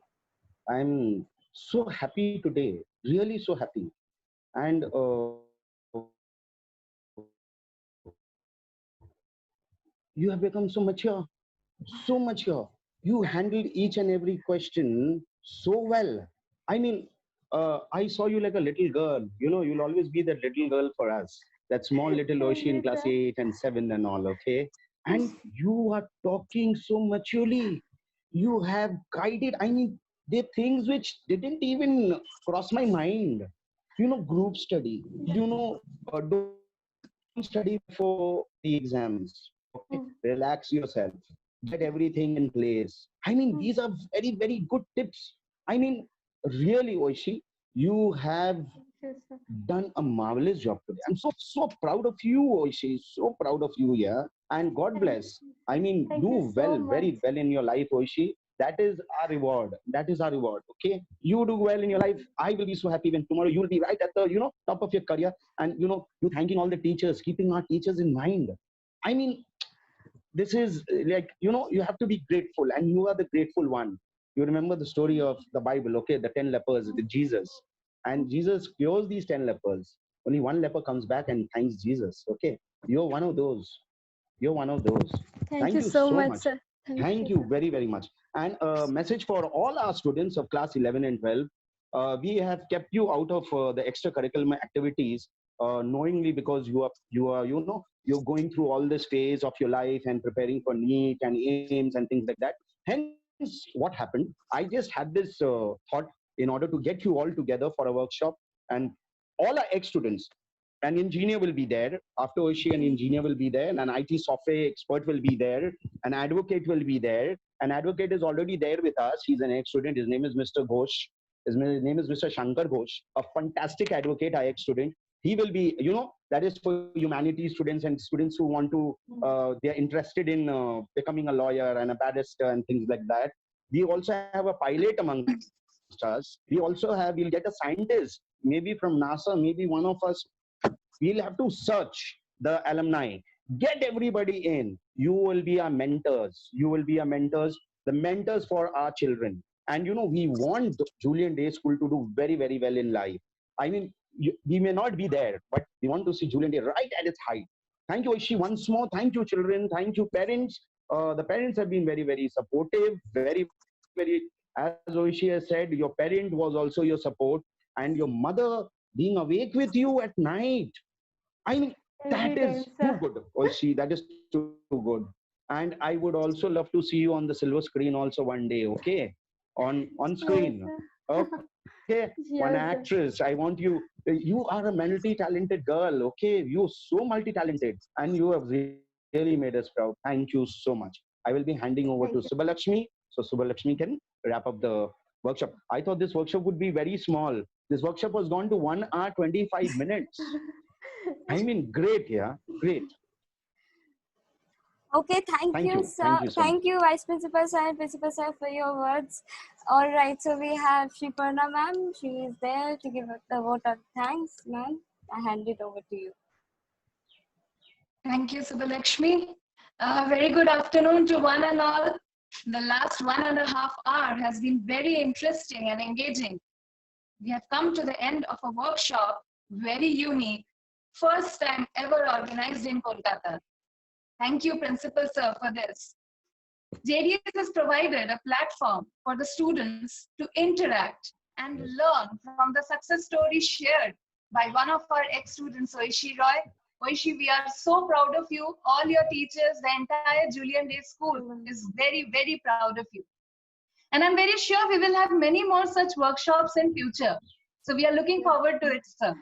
A: I'm so happy today, really so happy. And you have become so mature, so mature. You handled each and every question so well. I mean, I saw you like a little girl. You know, you'll always be that little girl for us, that small little
C: Thank
A: Oshi in
C: you,
A: class
C: sir.
A: 8 and 7 and all, okay? And you are talking so maturely. You have guided, I mean, there are things which didn't even cross my mind. You know, group study, you know, don't study before the exams. Okay, relax yourself, get everything in place. I mean, these are very, very good tips. I mean, really, Oishi, you have
C: Yes, sir.
A: done a marvelous job today. I'm so proud of you, Oishi. So proud of you, yeah. And God bless. I mean,
C: Thank you
A: do
C: so
A: well,
C: much.
A: very well in your life, Oishi. That is our reward. That is our reward. Okay. You do well in your life. I will be so happy when tomorrow you'll be right at the, you know, top of your career. And you know, you thanking all the teachers, keeping our teachers in mind. I mean, this is like, you know, you have to be grateful, and you are the grateful one. You remember the story of the Bible, okay? The 10 lepers with Jesus. And Jesus cures these 10 lepers. Only one leper comes back and thanks Jesus. Okay. You're one of those. You're one of those.
C: Thank
A: Thank
C: you
A: you
C: so
A: so
C: much,
A: much.
C: sir.
A: Thank you very, very much. And a message for all our students of class 11 and 12. We have kept you out of the extracurricular activities knowingly, because you know, you're going through all this phase of your life and preparing for NEET and aims and things like that. Hence, what happened? I just had this thought in order to get you all together for a workshop, and all our ex-students. An engineer will be there. After Oishi, an engineer will be there. An IT software expert will be there. An advocate will be there. An advocate is already there with us. He's an ex-student. His name is Mr. Ghosh. His name is Mr. Shankar Ghosh, a fantastic advocate, IX student. He will be, you know, that is for humanities students and students who want to, they're interested in becoming a lawyer and a barrister and things like that. We also have a pilot amongst us. We'll get a scientist, maybe from NASA, maybe one of us. We'll have to search the alumni, get everybody in. You will be our mentors. You will be our mentors, the mentors for our children. And you know, we want Julian Day School to do very, very well in life. I mean, we may not be there, but we want to see Julian Day right at its height. Thank you, Aishi, once more. Thank you, children. Thank you, parents. The parents have been very, very supportive. Very, very, as Aishi has said, your parent was also your support, and your mother being awake with you at night. I mean, that
C: Every
A: is
C: time,
A: too
C: sir.
A: good, Oishi. That is too good. And I would also love to see you on the silver screen also one day, okay? On screen.
C: Yes, sir.
A: Okay, one
C: Yes, sir.
A: actress. I want you. You are a multi-talented girl. Okay, you're so multi-talented, and you have really made us proud. Thank you so much. I will be handing over to
C: Thank you.
A: Subbalakshmi, so Subbalakshmi can wrap up the workshop. I thought this workshop would be very small. This workshop was gone to 1 hour 25 minutes. I mean, great, yeah, great.
B: Okay, thank you,
A: Thank
B: sir.
A: you so much.
B: Thank you, Vice Principal sir and Principal sir, for your words. All right, so we have Shriparna ma'am. She is there to give the vote of thanks, ma'am. I hand it over to you.
N: Thank you, Subbalakshmi. Very good afternoon to one and all. The last 1.5 hours has been very interesting and engaging. We have come to the end of a workshop, very unique, first time ever organized in Kolkata. Thank you, Principal Sir, for this. JDS has provided a platform for the students to interact and learn from the success stories shared by one of our ex-students, Aishi Roy. Aishi, we are so proud of you. All your teachers, the entire Julian Day School is very, very proud of you. And I'm very sure we will have many more such workshops in future. So we are looking forward to it, sir.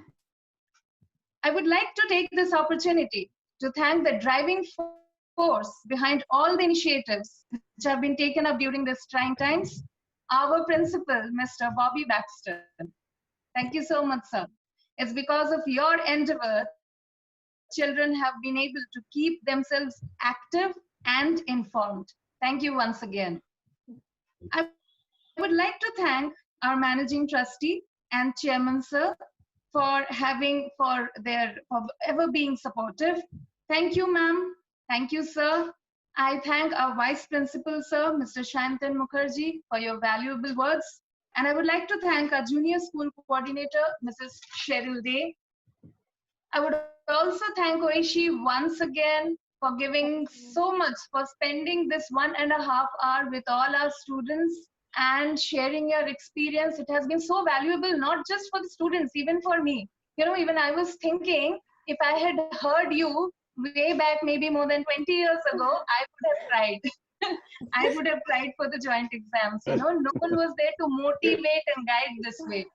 N: I would like to take this opportunity to thank the driving force behind all the initiatives which have been taken up during these trying times, our principal, Mr. Bobby Baxter. Thank you so much, sir. It's because of your endeavor, children have been able to keep themselves active and informed. Thank you once again. I would like to thank our managing trustee and chairman, sir, for ever being supportive. Thank you, ma'am. Thank you, sir. I thank our vice principal, sir, Mr. Shantan Mukherjee, for your valuable words. And I would like to thank our junior school coordinator, Mrs. Cheryl Day. I would also thank Aishi once again for giving so much, for spending this 1.5 hours with all our students and sharing your experience. It has been so valuable, not just for the students, even for me. You know, even I was thinking, if I had heard you way back, maybe more than 20 years ago, I would have tried. I would have tried for the joint exams. You know, no one was there to motivate and guide this way.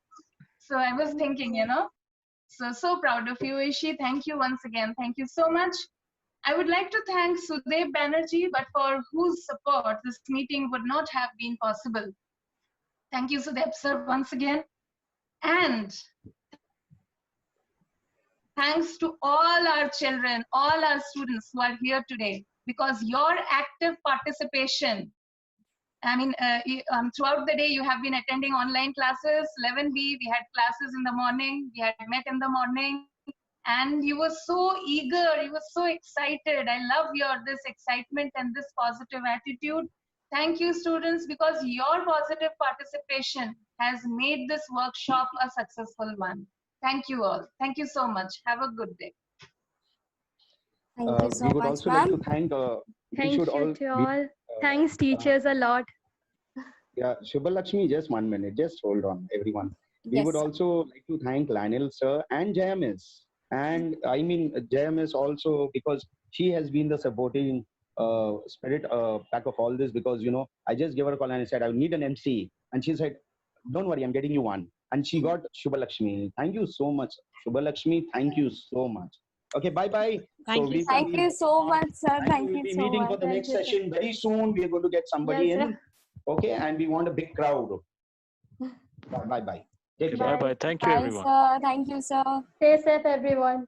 N: So I was thinking, you know, so proud of you, Aishi. Thank you once again. Thank you so much. I would like to thank Sudev Banerjee, but for whose support this meeting would not have been possible. Thank you, Sudev, sir, once again. And thanks to all our children, all our students who are here today, because your active participation, I mean, throughout the day, you have been attending online classes, 11B, we had classes in the morning, we had met in the morning, and you were so eager, you were so excited. I love this excitement and this positive attitude. Thank you, students, because your positive participation has made this workshop a successful one. Thank you all. Thank you so much. Have a good day.
B: Thank you so
A: We would
B: much,
A: also like to
B: ma'am.
A: thank.
O: Thank you to all. Thanks, teachers, a lot.
A: Yeah, Shubhalakshmi, just 1 minute. Just hold on, everyone. We would
B: Yes, sir.
A: also like to thank Lionel sir and Jayamis. And I mean, Jayamis also, because she has been the supporting spirit back of all this, because, you know, I just gave her a call and I said, I need an MC. And she said, don't worry, I'm getting you one. And she got Shubhalakshmi. Thank you so much, Shubhalakshmi. Thank you so much. Okay, bye-bye.
D: Thank you,
B: Thank you so much, sir.
A: And
B: Thank
A: we will
B: you
A: be
B: so
A: meeting
B: much.
A: for the next
O: Thank you, sir.
A: session very soon. We are going to get somebody
O: Yes,
A: in.
O: sir.
A: Okay, and we want a big crowd. Bye bye. Take care.
O: Bye.
P: Bye-bye. Thank you,
B: Bye,
P: everyone.
B: sir. Thank you, sir.
O: Stay safe, everyone.